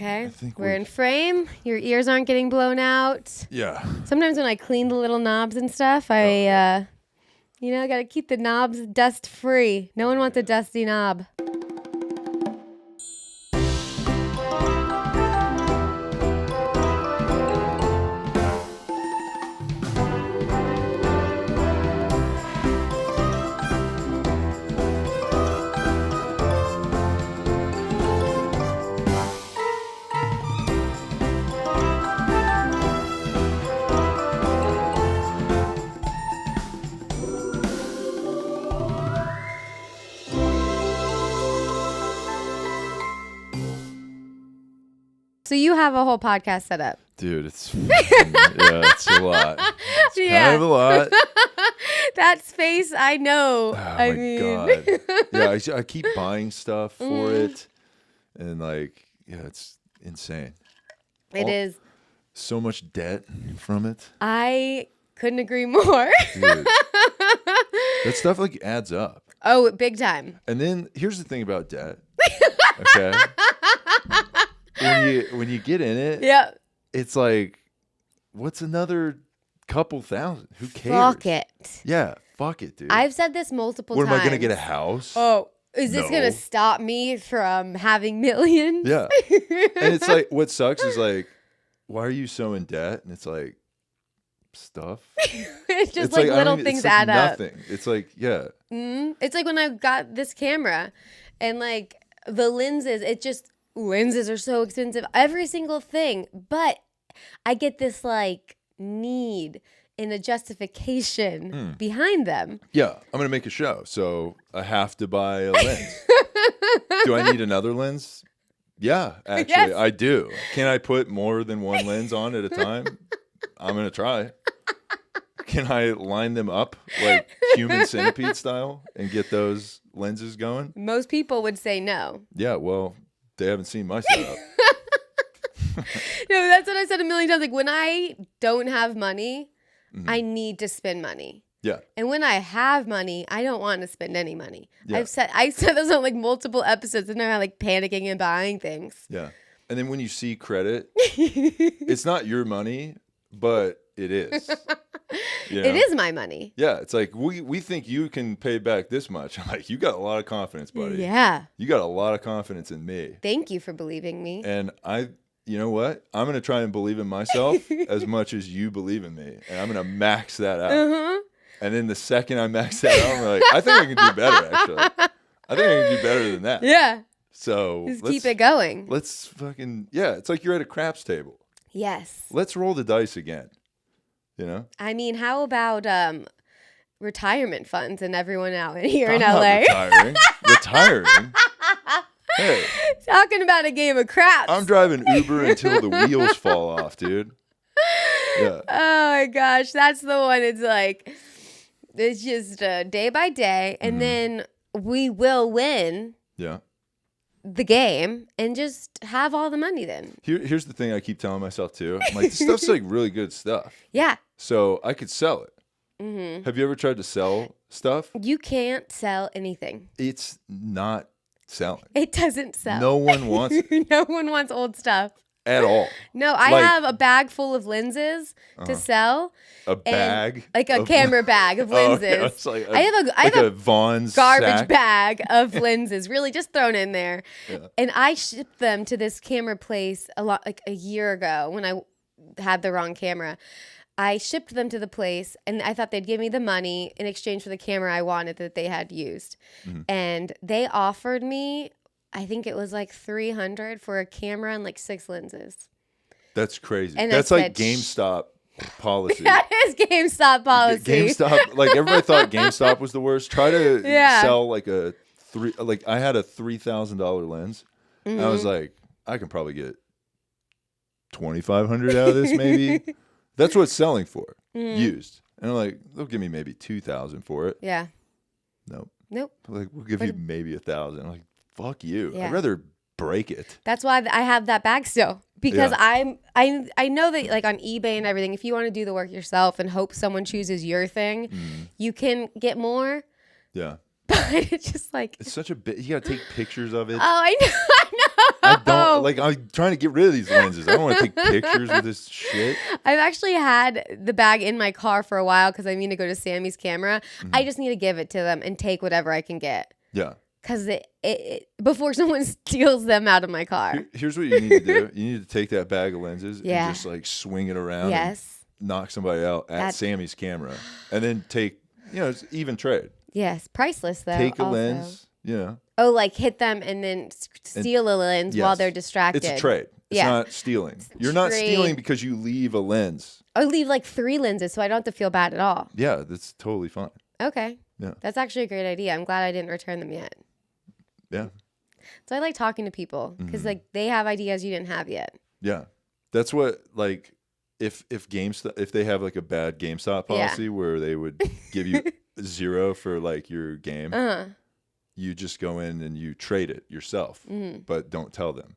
Okay. I think we're in frame. Your ears aren't getting blown out. Yeah. Sometimes when I clean the little knobs and stuff, I got to keep the knobs dust free. No one wants a dusty knob. So you have a whole podcast set up. Dude, it's a lot. It's kind of a lot. That space, I know. Oh my God. Yeah, I keep buying stuff for it. And it's insane. It is. So much debt from it. I couldn't agree more. Dude, that stuff adds up. Oh, big time. And then here's the thing about debt. Okay. When you get in it, yeah, it's like, what's another couple thousand? Who cares? Fuck it. Yeah, fuck it, dude. I've said this multiple times. What, am I going to get a house? Oh, is this No. going to stop me from having millions? Yeah. And it's like, what sucks is why are you so in debt? And it's like, stuff. It's just little things add nothing. up. It's like, yeah. It's like when I got this camera and the lenses, lenses are so expensive, every single thing, but I get this need and a justification behind them. Yeah, I'm going to make a show, so I have to buy a lens. Do I need another lens? Yeah, actually, Yes. I do. Can I put more than one lens on at a time? I'm going to try. Can I line them up like human centipede style and get those lenses going? Most people would say no. Yeah, well, they haven't seen my setup. No, that's what I said a million times. When I don't have money, I need to spend money. Yeah. And when I have money, I don't want to spend any money. Yeah. I said this on multiple episodes, and I'm panicking and buying things. Yeah. And then when you see credit, it's not your money, but it is. You know? It is my money. Yeah, it's like we think you can pay back this much. I'm like, you got a lot of confidence, buddy. Yeah. You got a lot of confidence in me. Thank you for believing me. And you know what? I'm going to try and believe in myself as much as you believe in me. And I'm going to max that out. Uh-huh. And then the second I max that out, I'm like, I think I can do better, actually. I think I can do better than that. Yeah. So Just keep it going. Let's it's like you're at a craps table. Yes. Let's roll the dice again. You know? I mean, how about retirement funds and everyone out here in I'm LA? Not retiring? Hey. Talking about a game of craps. I'm driving Uber until the wheels fall off, dude. Yeah. Oh my gosh, that's the one. It's just day by day, and then we will win the game and just have all the money then. Here's the thing I keep telling myself too. I'm like, this stuff's really good stuff. Yeah. So I could sell it. Mm-hmm. Have you ever tried to sell stuff? You can't sell anything. It's not selling. It doesn't sell. No one wants it. No one wants old stuff. At all. No, I have a bag full of lenses to sell. A bag? A camera bag of lenses. Oh, yeah, I have a Vaughn's garbage sack. bag of lenses, really just thrown in there. Yeah. And I shipped them to this camera place a year ago when I had the wrong camera. I shipped them to the place, and I thought they'd give me the money in exchange for the camera I wanted that they had used. Mm-hmm. And they offered me, I think it was $300 for a camera and 6 lenses. That's crazy. And that's like GameStop policy. That is GameStop policy. GameStop, everybody thought GameStop was the worst. Try to sell I had a $3,000 lens. Mm-hmm. And I was like, I can probably get $2,500 out of this, maybe. That's what it's selling for, used. And I'm like, they'll give me maybe $2,000 for it. Yeah. Nope. We'll give you maybe $1,000. I'm like, fuck you. Yeah. I'd rather break it. That's why I have that bag still, because I know that on eBay and everything, if you want to do the work yourself and hope someone chooses your thing, you can get more. Yeah. But it's just it's such a bit. You got to take pictures of it. Oh, I know. I don't like. I'm trying to get rid of these lenses. I don't want to take pictures of this shit. I've actually had the bag in my car for a while because I need to go to Sammy's camera. I just need to give it to them and take whatever I can get. Yeah. Because before someone steals them out of my car. Here's what you need to do. You need to take that bag of lenses and just like swing it around. Yes. And knock somebody out at Sammy's camera, and then take. It's even trade. Yes, priceless though. Take a also. lens. Oh, like hit them and then steal a lens while they're distracted. It's a trade. It's not stealing. You're not stealing because you leave a lens. I leave like 3 lenses so I don't have to feel bad at all. Yeah, that's totally fine. Okay. Yeah. That's actually a great idea. I'm glad I didn't return them yet. Yeah. So I like talking to people because like they have ideas you didn't have yet. Yeah. That's what like if they have like a bad GameStop policy where they would give you 0 for like your game. You just go in and you trade it yourself, but don't tell them.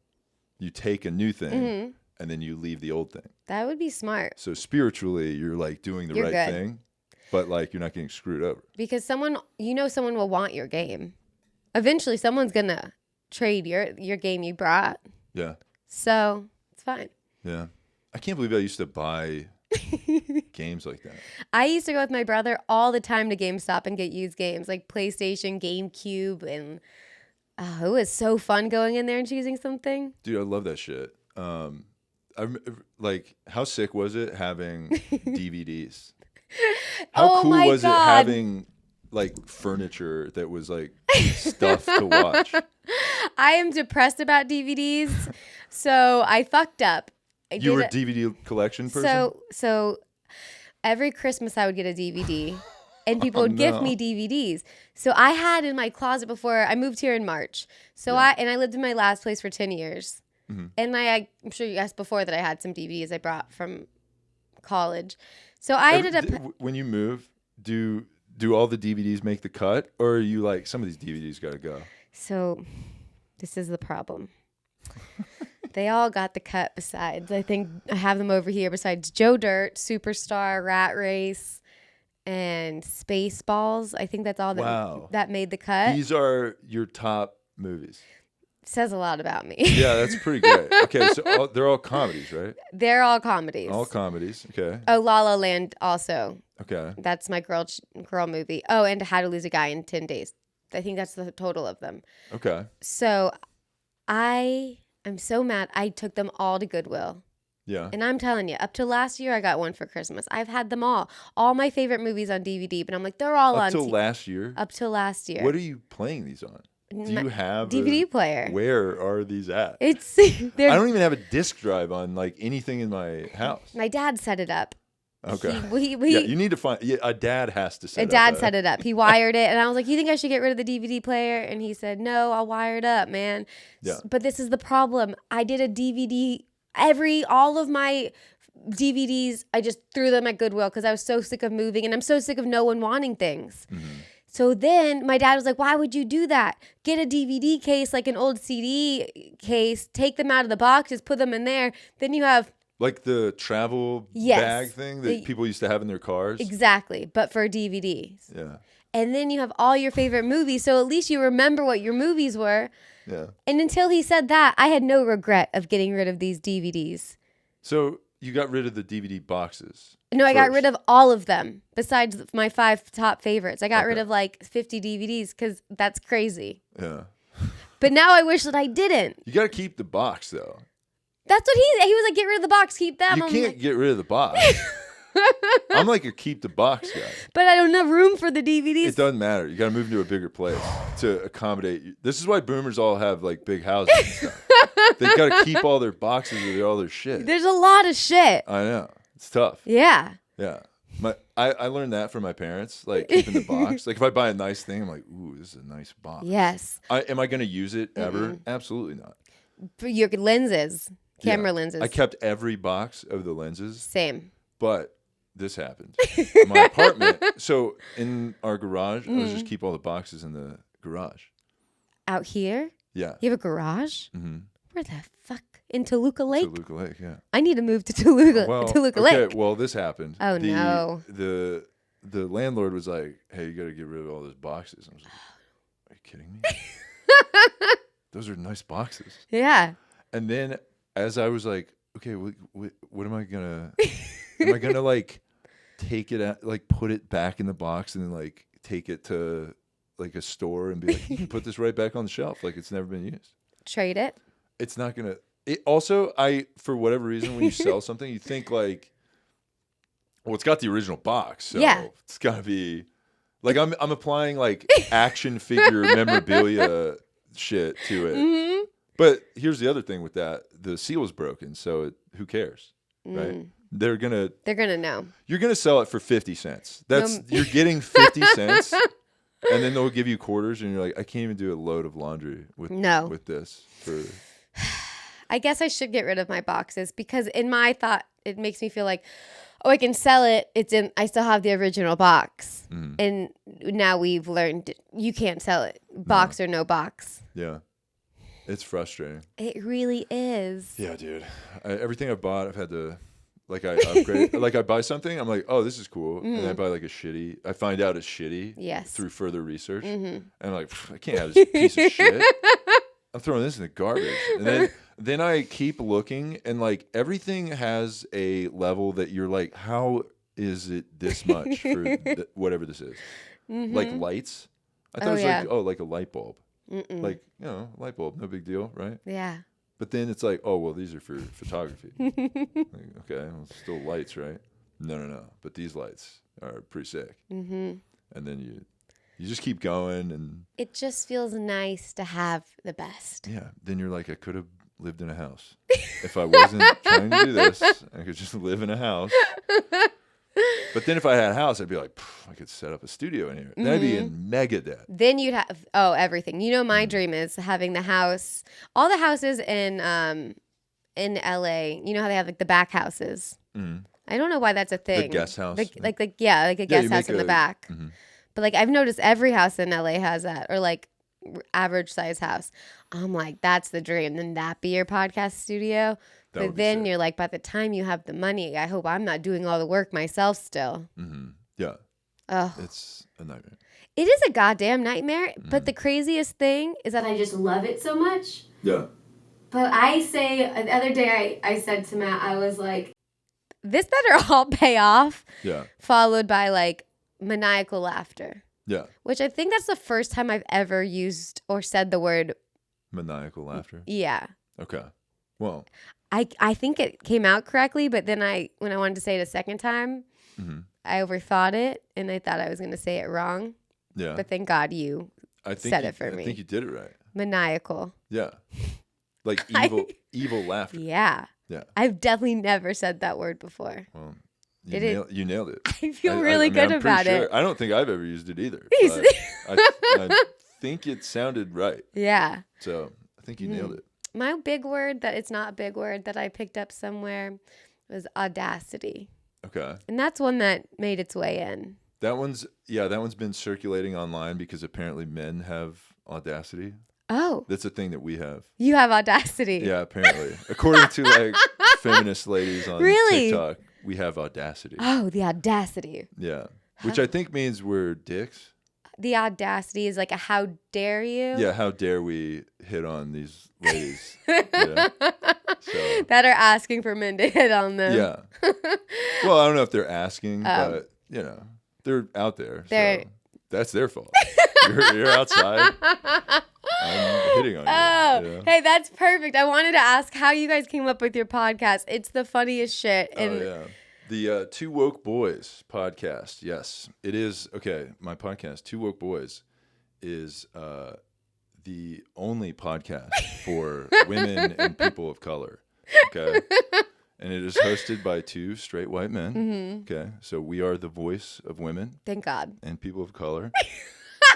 You take a new thing and then you leave the old thing. That would be smart. So spiritually, you're like doing the right thing, but like you're not getting screwed over. Because someone will want your game. Eventually, someone's going to trade your game you brought. Yeah. So it's fine. Yeah. I can't believe I used to buy games like that. I used to go with my brother all the time to GameStop and get used games like PlayStation, GameCube, and it was so fun going in there and choosing something. Dude, I love that shit. I'm like, how sick was it having DVDs? How cool was it having like furniture that was like stuff to watch? I am depressed about DVDs, so I fucked up. You were a DVD collection person? So every Christmas I would get a DVD and people would gift me DVDs. So I had in my closet before I moved here in March. So I lived in my last place for 10 years. And I'm sure you asked before that I had some DVDs I brought from college. So I ended up when you move, do all the DVDs make the cut, or are you like some of these DVDs got to go? So this is the problem. They all got the cut besides. I think I have them over here besides Joe Dirt, Superstar, Rat Race, and Spaceballs. I think that's all that made the cut. These are your top movies. Says a lot about me. Yeah, that's pretty great. Okay, so they're all comedies, right? They're all comedies. All comedies, okay. Oh, La La Land also. Okay. That's my girl movie. Oh, and How to Lose a Guy in 10 Days. I think that's the total of them. Okay. So I'm so mad. I took them all to Goodwill. Yeah. And I'm telling you, up to last year, I got one for Christmas. I've had them all. All my favorite movies on DVD, but I'm like, they're all on. Up till last year? Up till last year. What are you playing these on? Do you have DVD player? Where are these at? I don't even have a disc drive on like anything in my house. My dad set it up. Okay. You need to find. Yeah, a dad has to set it up. A dad set it up. He wired it, and I was like, "You think I should get rid of the DVD player?" And he said, "No, I'll wire it up, man." Yeah. But this is the problem. I did a DVD. All of my DVDs, I just threw them at Goodwill because I was so sick of moving, and I'm so sick of no one wanting things. So then my dad was like, "Why would you do that? Get a DVD case, like an old CD case, take them out of the boxes, put them in there. Then you have like the travel bag thing that people used to have in their cars." Exactly, but for DVDs. Yeah. And then you have all your favorite movies, so at least you remember what your movies were. Yeah. And until he said that, I had no regret of getting rid of these DVDs. So you got rid of the DVD boxes? No, I got rid of all of them besides my 5 top favorites. I got rid of like 50 DVDs because that's crazy. Yeah. But now I wish that I didn't. You got to keep the box though. That's what he was like, get rid of the box, keep them. You can't get rid of the box. I'm like a keep the box guy. But I don't have room for the DVDs. It doesn't matter. You got to move to a bigger place to accommodate you. This is why boomers all have like big houses and stuff. They've got to keep all their boxes with all their shit. There's a lot of shit. I know. It's tough. Yeah. Yeah. I learned that from my parents, like keeping the box. Like if I buy a nice thing, I'm like, ooh, this is a nice box. Yes. Am I going to use it ever? Absolutely not. For your lenses, camera lenses. I kept every box of the lenses. Same. But this happened. My apartment. So in our garage, I was just keep all the boxes in the garage. Out here? Yeah. You have a garage? Mm-hmm. Where the fuck? In Toluca Lake? Toluca Lake, yeah. I need to move to Toluca Lake. Okay, well, this happened. Oh, no. The landlord was like, hey, you got to get rid of all those boxes. I was like, are you kidding me? those are nice boxes. Yeah. And then as I was like, okay, what am I gonna like take it out, like put it back in the box and then like take it to like a store and be like, you can put this right back on the shelf like it's never been used. Trade it. It's not gonna. It also, for whatever reason, when you sell something, you think like, well, it's got the original box, so it's gotta be like I'm applying like action figure memorabilia shit to it. Mm-hmm. But here's the other thing with that: the seal is broken, so who cares, right? They're gonna know. You're gonna sell it for 50 cents. You're getting 50 cents, and then they'll give you quarters, and you're like, I can't even do a load of laundry with this. I guess I should get rid of my boxes because in my thought, it makes me feel like, oh, I can sell it. I still have the original box, and now we've learned you can't sell it, box or no box. Yeah. It's frustrating. It really is. Yeah, dude. Everything I've bought, I've had to, like, I upgrade. Like, I buy something, I'm like, oh, this is cool. And then I buy, like, I find out it's shitty through further research. And I'm like, I can't have this piece of shit. I'm throwing this in the garbage. And then I keep looking, and, like, everything has a level that you're like, how is it this much for whatever this is? Like, lights. I thought it was like a light bulb. Like, light bulb, no big deal, right? Yeah. But then it's like, oh, well, these are for photography. Like, okay, well, it's still lights, right? No. But these lights are pretty sick. And then you just keep going, and it just feels nice to have the best. Yeah. Then you're like, I could have lived in a house if I wasn't trying to do this. I could just live in a house. But then if I had a house, I'd be like, I could set up a studio in here. Then I'd be in mega debt. Then you'd have, everything. You know, my dream is having the house, all the houses in LA, you know how they have like the back houses. I don't know why that's a thing. The guest house. Like a guest house in the back. But like I've noticed every house in LA has that, or like average size house. I'm like, that's the dream. Then that be your podcast studio. But then you're like, by the time you have the money, I hope I'm not doing all the work myself still. Yeah. Oh. It's a nightmare. It is a goddamn nightmare. But the craziest thing is that I just love it so much. Yeah. But I say, the other day I said to Matt, I was like, this better all pay off. Yeah. Followed by like maniacal laughter. Yeah. Which I think that's the first time I've ever used or said the word maniacal laughter. Yeah. Okay. Well, I think it came out correctly, but then when I wanted to say it a second time, I overthought it, and I thought I was going to say it wrong. Yeah. But thank God said it for me. I think you did it right. Maniacal. Yeah. Like evil laughter. Yeah. Yeah. I've definitely never said that word before. Well, you nailed it. I feel really good about it. I don't think I've ever used it either. I think it sounded right. Yeah. So I think you nailed it. My big word that it's not a big word that I picked up somewhere was audacity. Okay. And that's one that made its way in. That one's been circulating online because apparently men have audacity. Oh. That's a thing that we have. You have audacity. Yeah, apparently. According to like feminist ladies on TikTok, we have audacity. Oh, the audacity. Yeah. Which I think means we're dicks. The audacity is like a how dare you? Yeah, how dare we hit on these ladies that are asking for men to hit on them. Yeah. Well, I don't know if they're asking, but they're out there. So that's their fault. You're outside. I'm hitting on you. Oh, hey, that's perfect. I wanted to ask how you guys came up with your podcast. It's the funniest shit. The Two Woke Boys podcast. Yes, it is. Okay, my podcast, Two Woke Boys, is the only podcast for women and people of color. Okay. And it is hosted by two straight white men. Okay. So we are the voice of women. Thank God. And people of color.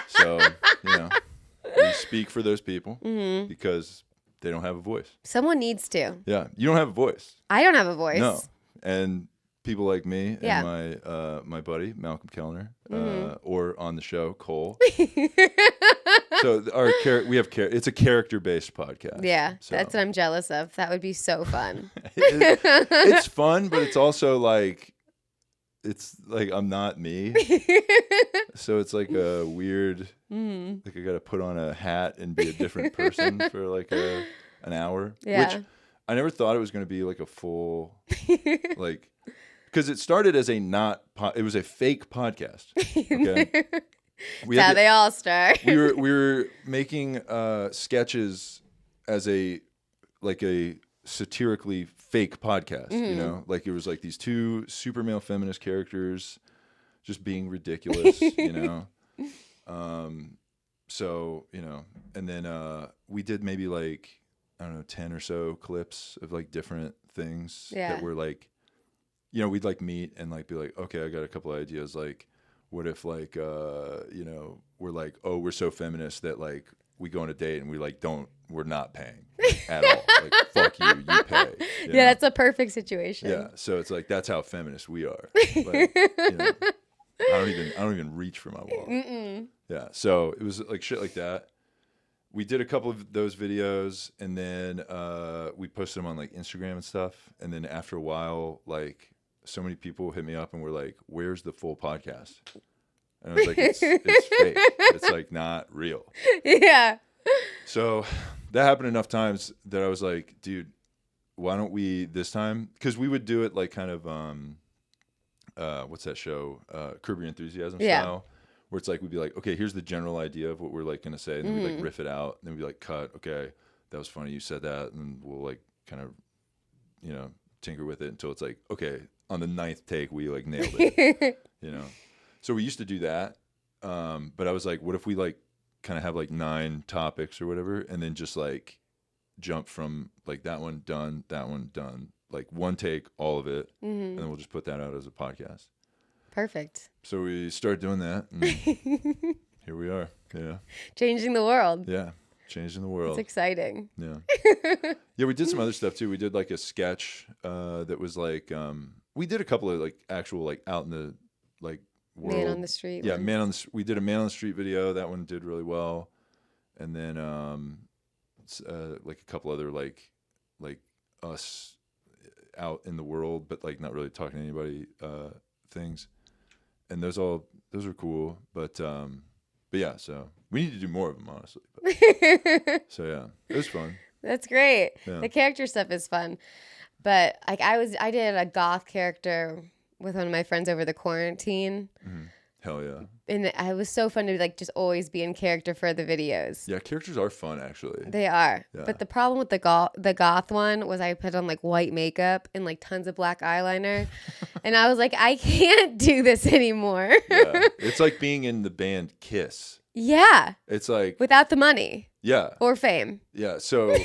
So, we speak for those people because they don't have a voice. Someone needs to. Yeah. You don't have a voice. I don't have a voice. No. And people like me and my buddy, Malcolm Kellner, or on the show, Cole. So it's a character-based podcast. Yeah, so. That's what I'm jealous of. That would be so fun. It's fun, but it's also like it's like I'm not me. So it's like a weird, like I got to put on a hat and be a different person for like an hour. Yeah. Which I never thought it was going to be like a full, like, because it started as it was a fake podcast. Okay. That's how they all start. we were making sketches as a satirically fake podcast, you know, like it was like these two super male feminist characters just being ridiculous, you know. So, you know, and then we did maybe like, I don't know, 10 or so clips of like different things that were like, you know, we'd like meet and like be like, okay, I got a couple of ideas. Like, what if like, you know, we're like, oh, we're so feminist that like we go on a date and we're not paying at all. Like, fuck you, you pay. You know? That's a perfect situation. Yeah. So it's like, that's how feminist we are. Like, you know, I don't even reach for my wallet. Mm-mm. Yeah. So it was like shit like that. We did a couple of those videos and then we posted them on like Instagram and stuff. And then after a while, like so many people hit me up and were like, where's the full podcast? And I was like, it's fake. It's like not real. Yeah. So that happened enough times that I was like, dude, why don't we this time? Because we would do it like kind of, what's that show? Curb Your Enthusiasm style. Where it's like, we'd be like, okay, here's the general idea of what we're like going to say. And then we'd like riff it out. And then we'd be like, cut. Okay, that was funny. You said that. And we'll like kind of, you know, tinker with it until it's like, okay, on the 9th take, we like nailed it, you know? So we used to do that. But I was like, what if we like kind of have like 9 topics or whatever, and then just like jump from like that one done, like one take, all of it. And then we'll just put that out as a podcast. Perfect. So we started doing that. And here we are. Yeah. Changing the world. Yeah. Changing the world. It's exciting. Yeah. Yeah, we did some other stuff too. We did like a sketch that was like, we did a couple of like actual like out in the like world. Man on the street. Yeah, we did a man on the street video. That one did really well. And then like a couple other like us out in the world, but like not really talking to anybody things. And those are cool. But yeah, so we need to do more of them, honestly. But, so yeah, it was fun. That's great. Yeah. The character stuff is fun. But like I did a goth character with one of my friends over the quarantine. Mm-hmm. Hell yeah. And it was so fun to like just always be in character for the videos. Yeah, characters are fun actually. They are. Yeah. But the problem with the goth one was I put on like white makeup and like tons of black eyeliner. And I was like, I can't do this anymore. Yeah. It's like being in the band Kiss. Yeah. It's like without the money. Yeah. Or fame. Yeah. So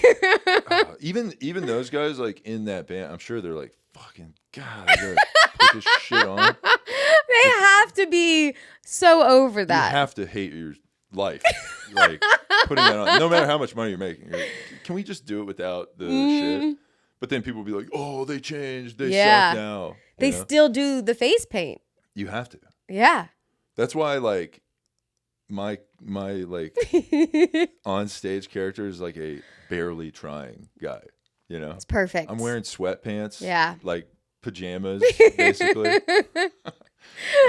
even those guys like in that band, I'm sure they're like, fucking God, I gotta put this shit on. They have to be so over that. You have to hate your life, like putting that on. No matter how much money you're making, you're like, can we just do it without the shit? But then people will be like, "Oh, they changed. They suck now." They still do the face paint. You have to. Yeah. That's why, like, my like on stage character is like a barely trying guy. You know, it's perfect. I'm wearing sweatpants. Yeah. Like pajamas, basically.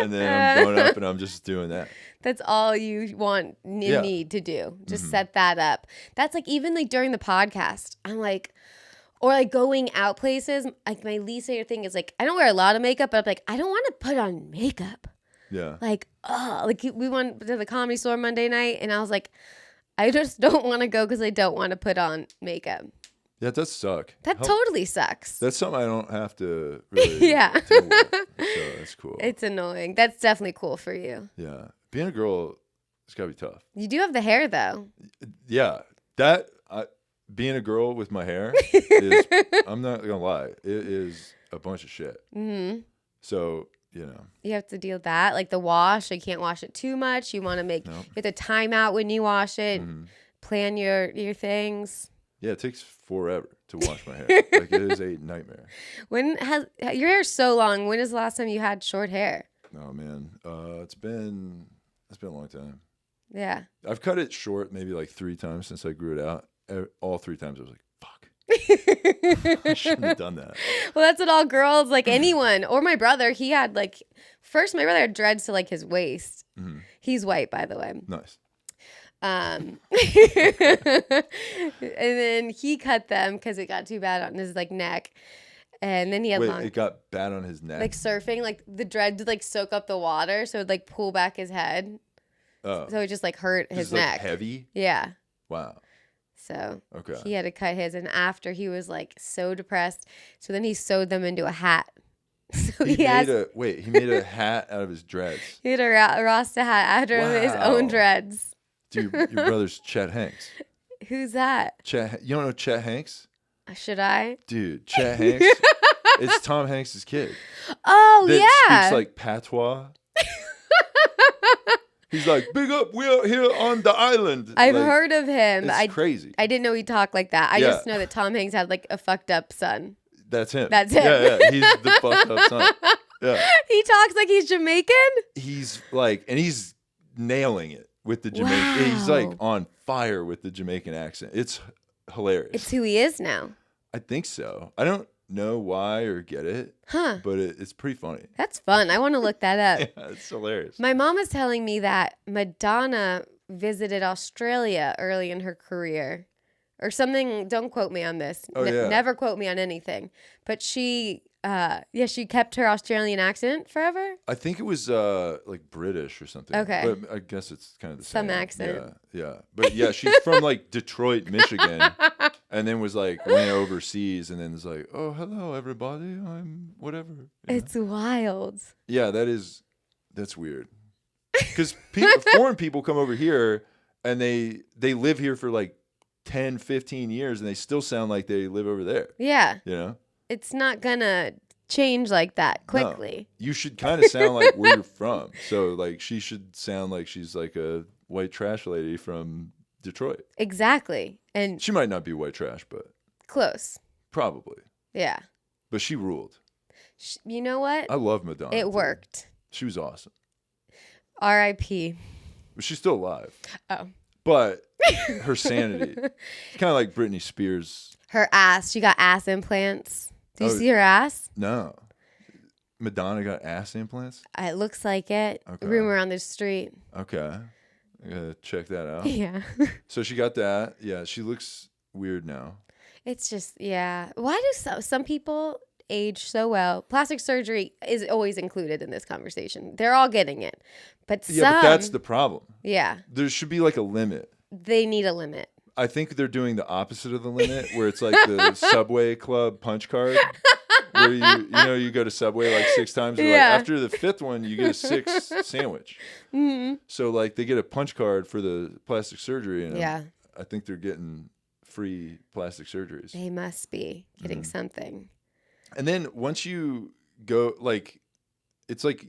And then I'm going up and I'm just doing that. That's all you want and need to do. Just set that up. That's like even like during the podcast, I'm like, or like going out places, like my least favorite thing is like, I don't wear a lot of makeup, but I'm like, I don't want to put on makeup. Yeah. Like, like we went to the Comedy Store Monday night and I was like, I just don't want to go because I don't want to put on makeup. Yeah, it does suck. That totally sucks. That's something I don't have to really deal with. So that's cool. It's annoying. That's definitely cool for you. Yeah. Being a girl, it's got to be tough. You do have the hair, though. Yeah. Being a girl with my hair is, I'm not going to lie, it is a bunch of shit. Mm-hmm. So, you know. You have to deal with that. Like the wash, you can't wash it too much. You want to make, you have to time out when you wash it, plan your things. Yeah, it takes forever to wash my hair. Like it is a nightmare. Your hair's so long. When is the last time you had short hair? Oh man, it's been a long time. Yeah. I've cut it short maybe like 3 times since I grew it out. All 3 times I was like, fuck. I shouldn't have done that. Well, that's what all girls, like anyone, or my brother, he had like, first my brother had dreads to like his waist. Mm-hmm. He's white, by the way. Nice. And then he cut them because it got too bad on his like neck. And then he had long. It got bad on his neck? Like surfing, like the dread would like soak up the water, so it would like pull back his head. Oh. So it just like hurt his like neck. Heavy? Yeah. Wow. So okay. He had to cut his, and after he was like so depressed, so then he sewed them into a hat. So he made a hat out of his dreads. He had a Rasta hat out of his own dreads. Dude, your brother's Chet Hanks. Who's that? You don't know Chet Hanks? Should I? Dude, Chet Hanks. It's Tom Hanks' kid. Oh, that speaks like patois. He's like, big up, we're here on the island. I've heard of him. It's crazy. I didn't know he talked like that. I just know that Tom Hanks had like a fucked up son. That's him. That's him. Yeah. He's the fucked up son. Yeah. He talks like he's Jamaican? He's like, and he's nailing it with the Jamaican. Wow. He's like on fire with the Jamaican accent. It's hilarious. It's who he is now. I think so. I don't know why or get it. Huh. But it's pretty funny. That's fun. I want to look that up. Yeah, it's hilarious. My mom was telling me that Madonna visited Australia early in her career or something. Don't quote me on this. Never quote me on anything. But she kept her Australian accent forever. I think it was like British or something. Okay. But I guess it's kind of the same. Some accent. Yeah. But yeah, she's from like Detroit, Michigan. And then went overseas and then was like, oh, hello, everybody. I'm whatever. It's wild. Yeah, that's weird. Because foreign people come over here and they live here for like 10, 15 years and they still sound like they live over there. Yeah. You know? It's not going to change like that quickly. No, you should kind of sound like where you're from. So like she should sound like she's like a white trash lady from Detroit. Exactly. And she might not be white trash, but close. Probably. Yeah. But she ruled. You know what? I love Madonna. It worked. She was awesome. R.I.P. But she's still alive. Oh. But her sanity. It's kind of like Britney Spears. Her ass. She got ass implants. Do you see her ass? No. Madonna got ass implants? It looks like it. Okay. Rumor on the street. Okay. I gotta check that out. Yeah. So she got that. Yeah, she looks weird now. It's just, yeah. Why do some people age so well? Plastic surgery is always included in this conversation. They're all getting it. But but that's the problem. Yeah. There should be like a limit. They need a limit. I think they're doing the opposite of the limit, where it's like the Subway Club punch card, where you go to Subway like 6 times. Like, after the 5th one, you get a 6 sandwich. Mm-hmm. So like they get a punch card for the plastic surgery, and yeah, I think they're getting free plastic surgeries. They must be getting something. And then once you go, like, it's like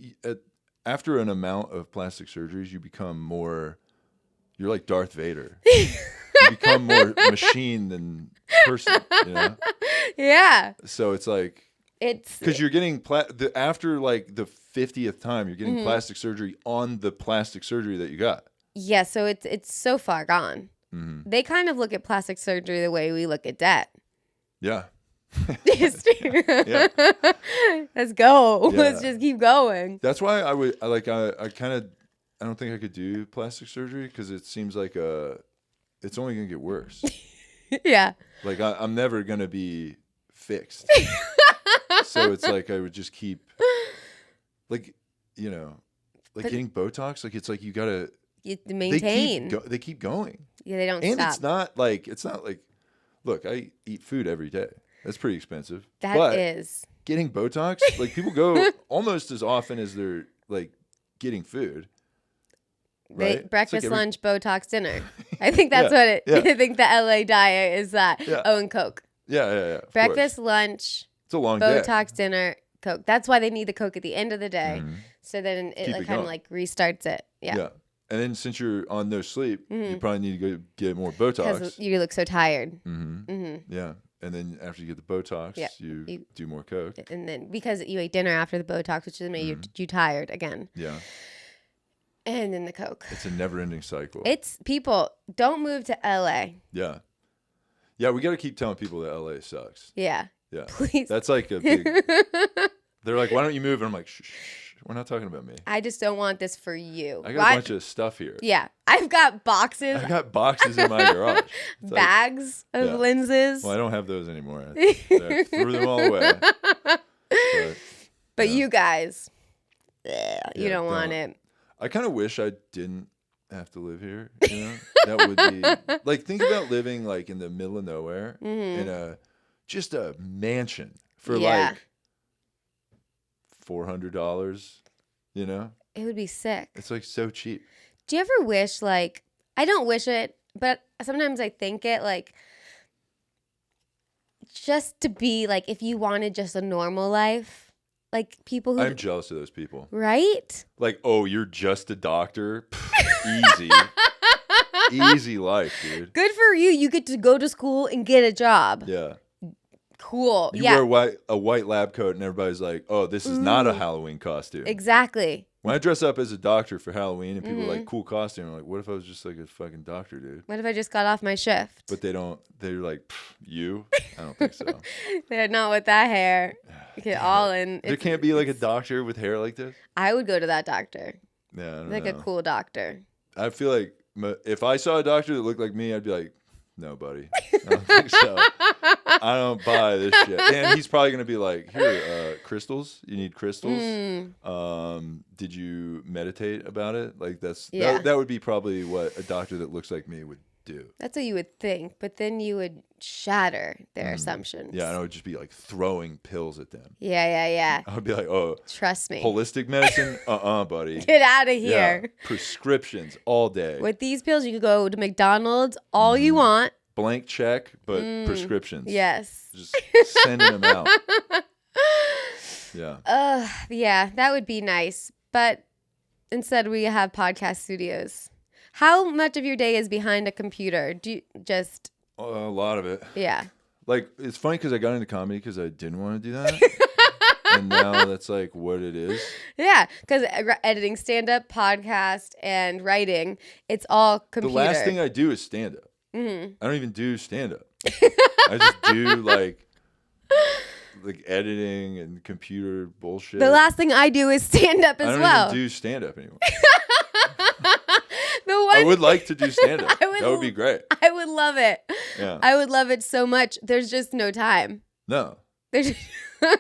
after an amount of plastic surgeries, you become more. You're like Darth Vader. You become more machine than person, you know? Yeah. So it's like, it's because you're getting after like the 50th time, you're getting plastic surgery on the plastic surgery that you got. Yeah. So it's so far gone. Mm-hmm. They kind of look at plastic surgery the way we look at debt. Yeah. Yeah. Let's go. Yeah. Let's just keep going. That's why I don't think I could do plastic surgery, because it seems like it's only gonna get worse. Yeah. Like I'm never gonna be fixed. So it's like I would just keep, like, getting Botox. Like it's like you maintain. They keep going. Yeah, they don't and stop. It's not like, look, I eat food every day. That's pretty expensive. That is. Getting Botox, like people go almost as often as they're like getting food. Right? Breakfast, lunch, Botox, dinner. I think that's what it. Yeah. I think the LA diet is that. Yeah. Oh, and Coke. Yeah. Breakfast, lunch. It's a long Botox, day. Dinner, Coke. That's why they need the Coke at the end of the day, so then it kind of like restarts it. Yeah. Yeah. And then since you're on no sleep, you probably need to go get more Botox because you look so tired. Yeah. And then after you get the Botox, you do more Coke. And then because you ate dinner after the Botox, which is made you tired again. Yeah. And then the Coke. It's a never-ending cycle. It's people don't move to LA. Yeah. Yeah, we got to keep telling people that LA sucks. Yeah. Yeah. Please. That's like a big. They're like, why don't you move? And I'm like, shh. We're not talking about me. I just don't want this for you. I got a bunch of stuff here. Yeah. I've got boxes. I got boxes in my garage. It's bags of lenses. Well, I don't have those anymore. I threw them all away. But you guys, you don't want it. I kind of wish I didn't have to live here. You know, that would be like, think about living like in the middle of nowhere in just a mansion for like $400. You know, it would be sick. It's like so cheap. Do you ever wish, like, I don't wish it, but sometimes I think it, like, just to be like, if you wanted just a normal life, like people who I'm jealous of those people. Right? Like, oh, you're just a doctor? Easy. Easy life, dude. Good for you. You get to go to school and get a job. Yeah. Cool. You wear a white lab coat and everybody's like, oh, this is not a Halloween costume. Exactly. When I dress up as a doctor for Halloween and people are like, cool costume, I'm like, what if I was just like a fucking doctor, dude? What if I just got off my shift? But they're like, you? I don't think so. They're not with that hair. Get all in. There can't be like a doctor with hair like this? I would go to that doctor. Yeah, I don't know. A cool doctor. I feel like if I saw a doctor that looked like me, I'd be like, no, buddy. I don't think so. I don't buy this shit. And he's probably going to be like, here, crystals. You need crystals. Did you meditate about it? Like that would be probably what a doctor that looks like me would do. That's what you would think. But then you would shatter their assumptions. Yeah, and I would just be like throwing pills at them. Yeah. I would be like, oh. Trust me. Holistic medicine? Buddy. Get out of here. Yeah. Prescriptions all day. With these pills, you could go to McDonald's all you want. Blank check, but prescriptions. Yes. Just sending them out. Yeah. Yeah, that would be nice. But instead, we have podcast studios. How much of your day is behind a computer? Do you just... A lot of it. Yeah. Like, it's funny because I got into comedy because I didn't want to do that. And now that's like what it is. Yeah, because editing stand-up, podcast, and writing, it's all computer. The last thing I do is stand-up. I don't even do stand-up. I just do like editing and computer bullshit. The last thing I do is stand-up as well. I don't even do stand-up anymore. I would like to do stand-up. That would be great. I would love it. Yeah. I would love it so much. There's just no time. No. Then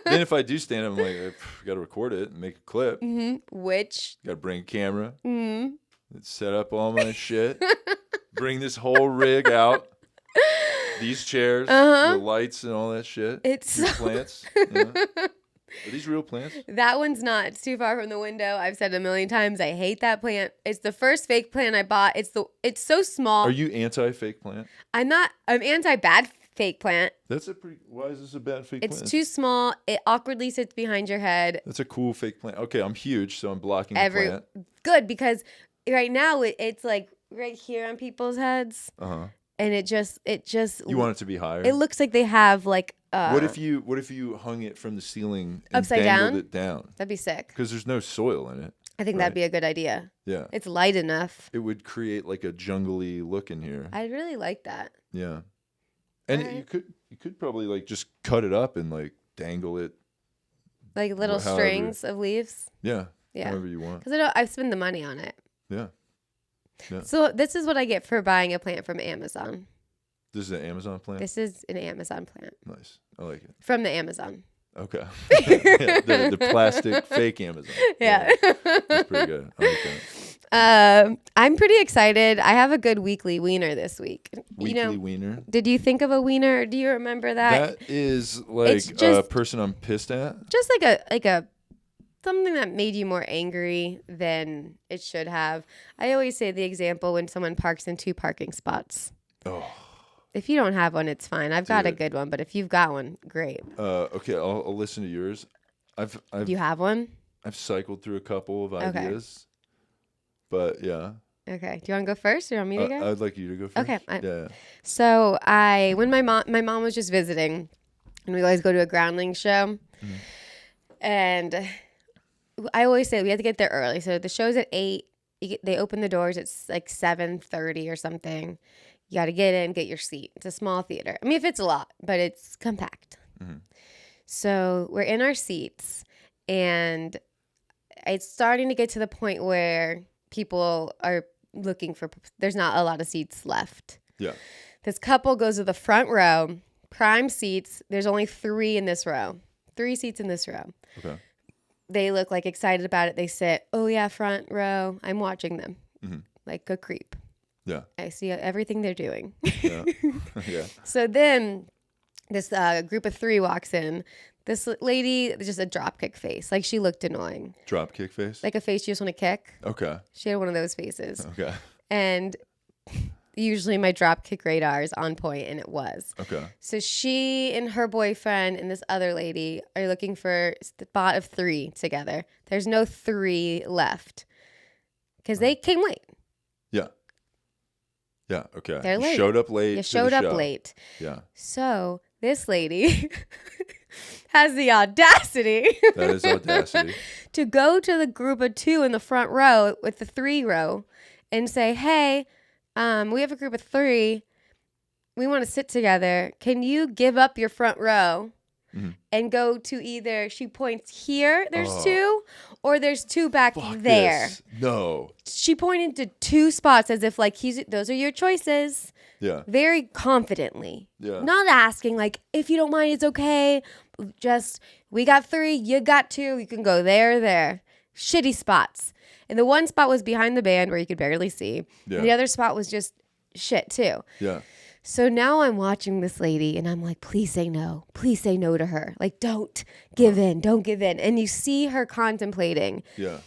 if I do stand-up, I'm like, I got to record it and make a clip. Which? Got to bring a camera. Set up all my shit. Bring this whole rig out. These chairs, the lights and all that shit. It's plants. Yeah. Are these real plants? That one's not. It's too far from the window. I've said it a million times. I hate that plant. It's the first fake plant I bought. It's so small. Are you anti-fake plant? I'm not. I'm anti-bad fake plant. Why is this a bad fake plant? It's too small. It awkwardly sits behind your head. That's a cool fake plant. Okay, I'm huge, so I'm blocking the plant. Good, because right now it's like right here on people's heads. And it just you want it to be higher? It looks like they have like what if you hung it from the ceiling and upside dangled it down? That'd be sick. Because there's no soil in it. I think that'd be a good idea. Yeah. It's light enough. It would create like a jungly look in here. I really like that. Yeah. And you could probably like just cut it up and like dangle it. Like little strings of leaves? Yeah. However you want. Because I spend the money on it. Yeah. So this is what I get for buying a plant from Amazon. This is an Amazon plant? This is an Amazon plant. Nice. I like it. From the Amazon. Okay. the plastic fake Amazon. Yeah. That's pretty good. I like that. I'm pretty excited. I have a good weekly wiener this week. Weekly wiener? Did you think of a wiener? Do you remember that? That is like a person I'm pissed at? Just like a something that made you more angry than it should have. I always say the example when someone parks in 2 parking spots. Oh. If you don't have one, it's fine. I've got a good one, but if you've got one, great. Okay, I'll listen to yours. Do you have one? I've cycled through a couple of ideas, but yeah. Okay. Do you want to go first, or you want me to go? I'd like you to go first. Okay. Yeah. So when my mom was just visiting, and we always go to a groundling show, and I always say we have to get there early. So the show's at 8. They open the doors at like 7:30 or something. You got to get in, get your seat. It's a small theater. I mean, it fits a lot, but it's compact. Mm-hmm. So we're in our seats, and it's starting to get to the point where people are looking for, there's not a lot of seats left. Yeah. This couple goes to the front row, prime seats. There's only 3 in this row. 3 seats in this row. Okay. They look like excited about it. They sit, oh yeah, front row. I'm watching them like a creep. Yeah. I see everything they're doing. Yeah. Yeah. So then this group of 3 walks in. This lady, just a dropkick face. Like she looked annoying. Drop kick face? Like a face you just want to kick. Okay. She had one of those faces. Okay. And usually my dropkick radar is on point, and it was. Okay. So she and her boyfriend and this other lady are looking for the spot of 3 together. There's no 3 left because they came late. Yeah. Yeah. Okay. They're late. You showed up late. You showed up late. Yeah. So this lady has the audacity. That is audacity. To go to the group of 2 in the front row with the 3 row and say, hey, we have a group of 3. We want to sit together. Can you give up your front row and go to either, she points here, there's 2, or there's 2 back there. This. No. She pointed to 2 spots as if like those are your choices. Yeah. Very confidently. Yeah. Not asking like, if you don't mind, it's okay. Just, we got 3, you got 2, you can go there or there. Shitty spots. And the one spot was behind the band where you could barely see. Yeah. And the other spot was just shit too. Yeah. So now I'm watching this lady and I'm like, please say no. Please say no to her. Like, don't give in. Don't give in. And you see her contemplating. Yeah.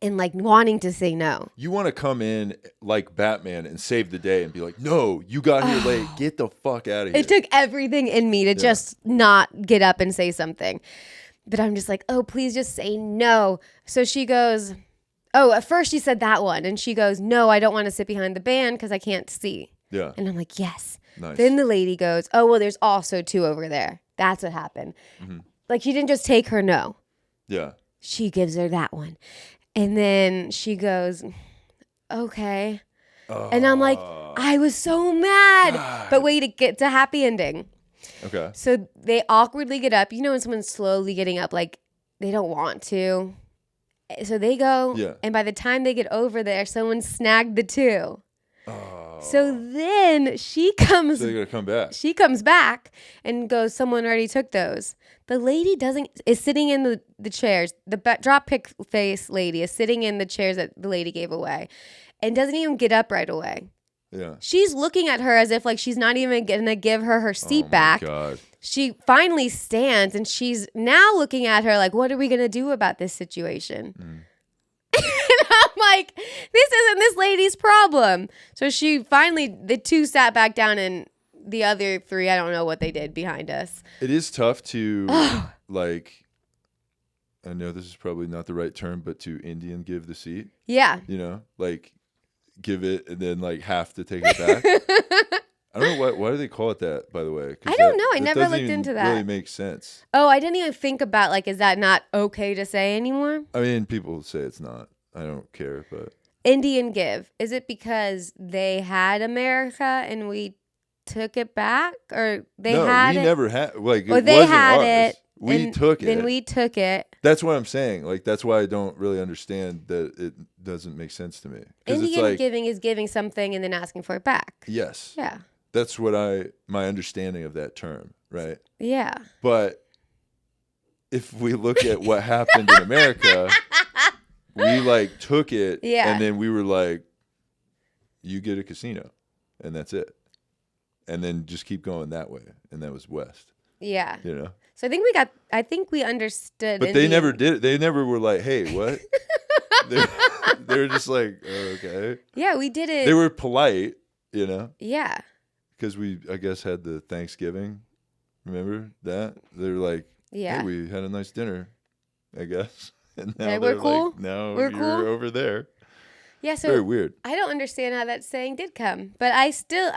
And like wanting to say no. You want to come in like Batman and save the day and be like, no, you got here late. Get the fuck out of here. It took everything in me to just not get up and say something. But I'm just like, oh, please just say no. So she goes, oh, at first she said that one. And she goes, no, I don't want to sit behind the band because I can't see. Yeah. And I'm like, yes. Nice. Then the lady goes, oh, well, there's also 2 over there. That's what happened. Like she didn't just take her no. Yeah. She gives her that one. And then she goes, okay. And I'm like, I was so mad. God. But wait, it gets a happy ending. Okay. So they awkwardly get up. You know when someone's slowly getting up, like they don't want to. So they go. Yeah. And by the time they get over there, someone snagged the 2. Oh. So then she comes. So they're gonna come back. She comes back and goes, someone already took those. The lady is sitting in the chairs. The drop pick face lady is sitting in the chairs that the lady gave away and doesn't even get up right away. Yeah. She's looking at her as if like she's not even going to give her seat back. Oh my God. She finally stands and she's now looking at her like, what are we going to do about this situation? And I'm like, this isn't this lady's problem. So she finally, the 2 sat back down and the other 3, I don't know what they did behind us. It is tough to like, I know this is probably not the right term, but to Indian give the seat. Yeah. You know, like give it and then like have to take it back. I don't know why do they call it that, by the way? I don't know. I never doesn't looked even into that. Really makes sense. Oh, I didn't even think about like, is that not okay to say anymore? I mean, people say it's not. I don't care, but Indian give. Is it because they had America and we took it back, or they had it? we never had. Like, Or it they wasn't had ours. it. We took it. Then we took it. That's what I'm saying. Like, that's why I don't really understand that it doesn't make sense to me. 'Cause it's Indian like, giving is giving something and then asking for it back. yes. Yeah. That's what my understanding of that term, right? Yeah. But if we look at what happened in America, we like took it and then we were like, you get a casino and that's it. And then just keep going that way. And that was West. Yeah. You know? So I think we understood. But they never did it. They never were like, hey, what? they were just like, oh, okay. Yeah, we did it. They were polite, you know? Yeah. Because we, I guess, had the Thanksgiving. Remember that? They were like, yeah. Hey, we had a nice dinner, I guess. And now Like, they're we're cool? like, no, We're you're cool? over there. Yeah, so Very weird. I don't understand how that saying did come. But I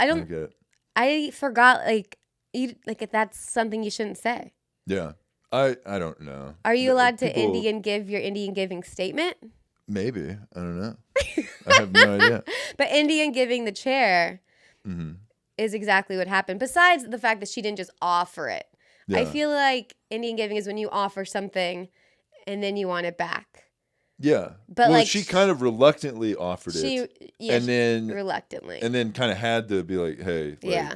don't get it. I forgot like if that's something you shouldn't say. Yeah. I don't know. Are you allowed to People- Indian give your Indian giving statement? Maybe. I don't know. I have no idea. But Indian giving the chair, is exactly what happened. Besides the fact that she didn't just offer it. Yeah. I feel like Indian giving is when you offer something and then you want it back. Yeah. But well, like she kind of reluctantly offered it. Yeah, then reluctantly. And then kind of had to be like, hey, yeah.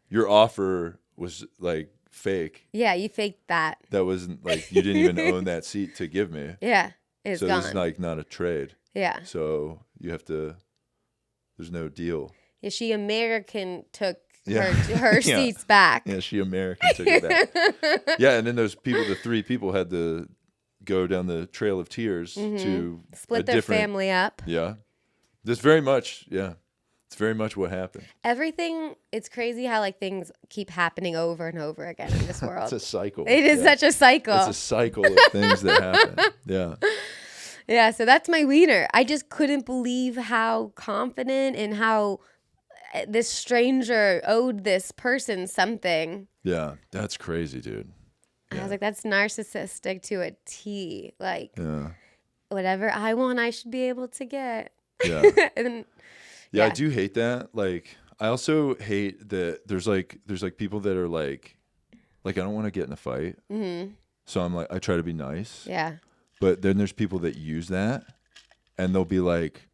Your offer was like fake. Yeah, you faked that. That wasn't like you didn't even own that seat to give me. Yeah. It's so gone. this is like not a trade. Yeah. So you have to there's no deal. Yeah, she American took her seats back. Yeah, she American took it back. Yeah, and then those people, the 3 people had to go down the Trail of Tears to split their family up. Yeah. This very much, it's very much what happened. Everything, it's crazy how like things keep happening over and over again in this world. It's a cycle. It is such a cycle. It's a cycle of things that happen. Yeah. Yeah, so that's my wiener. I just couldn't believe how confident and how this stranger owed this person something. Yeah, that's crazy, dude. I was like, that's narcissistic to a T. Like, whatever I want, I should be able to get. Yeah. and, I do hate that. Like, I also hate that there's people that are like I don't want to get in a fight. So I'm like, I try to be nice. Yeah. But then there's people that use that and they'll be like,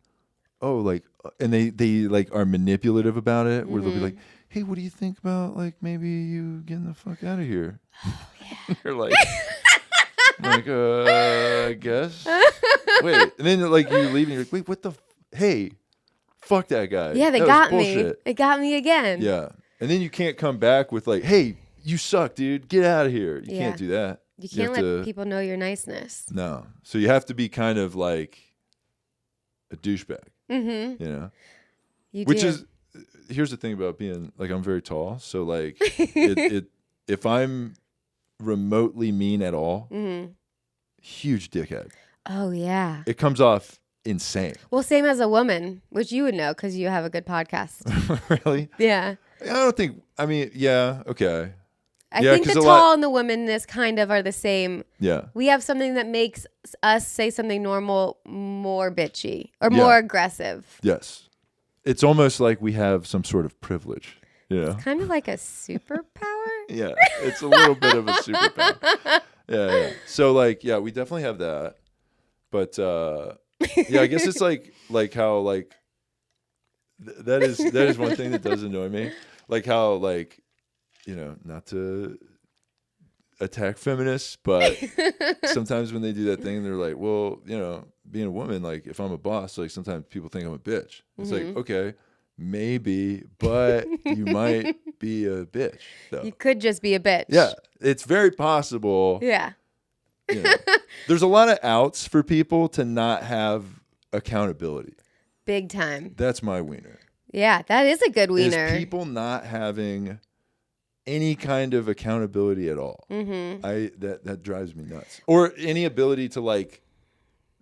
oh, like, and they like are manipulative about it where they'll be like, hey, what do you think about like maybe you getting the fuck out of here? Oh, yeah. You're like, I guess. Wait. And then like you leave and you're like, wait, what the, hey, fuck that guy. Yeah, they that got was me. bullshit. They got me again. Yeah. And then you can't come back with like, hey, you suck, dude. Get out of here. You can't do that. You can't let people know your niceness. No. So you have to be kind of like a douchebag. You know? Which is, here's the thing about being, like, I'm very tall. So, like, if I'm remotely mean at all, huge dickhead. Oh, yeah. It comes off insane. Well, same as a woman, which you would know because you have a good podcast. Really? Yeah. I don't think, I mean, yeah, okay. I think the tall and the womanness kind of are the same. Yeah. We have something that makes us say something normal more bitchy or more aggressive. Yes. It's almost like we have some sort of privilege. Yeah. It's kind of like a superpower. Yeah. It's a little bit of a superpower. Yeah. So like, yeah, we definitely have that. But yeah, I guess it's like how like that is one thing that does annoy me. Like how like, you know, not to attack feminists, but sometimes when they do that thing, they're like, well, you know, being a woman, like if I'm a boss, like sometimes people think I'm a bitch. It's like, okay, maybe, but you might be a bitch though. You could just be a bitch. Yeah. It's very possible. Yeah. You know, there's a lot of outs for people to not have accountability. Big time. That's my wiener. Yeah, that is a good wiener. Is people not having any kind of accountability at all. That drives me nuts. Or any ability to like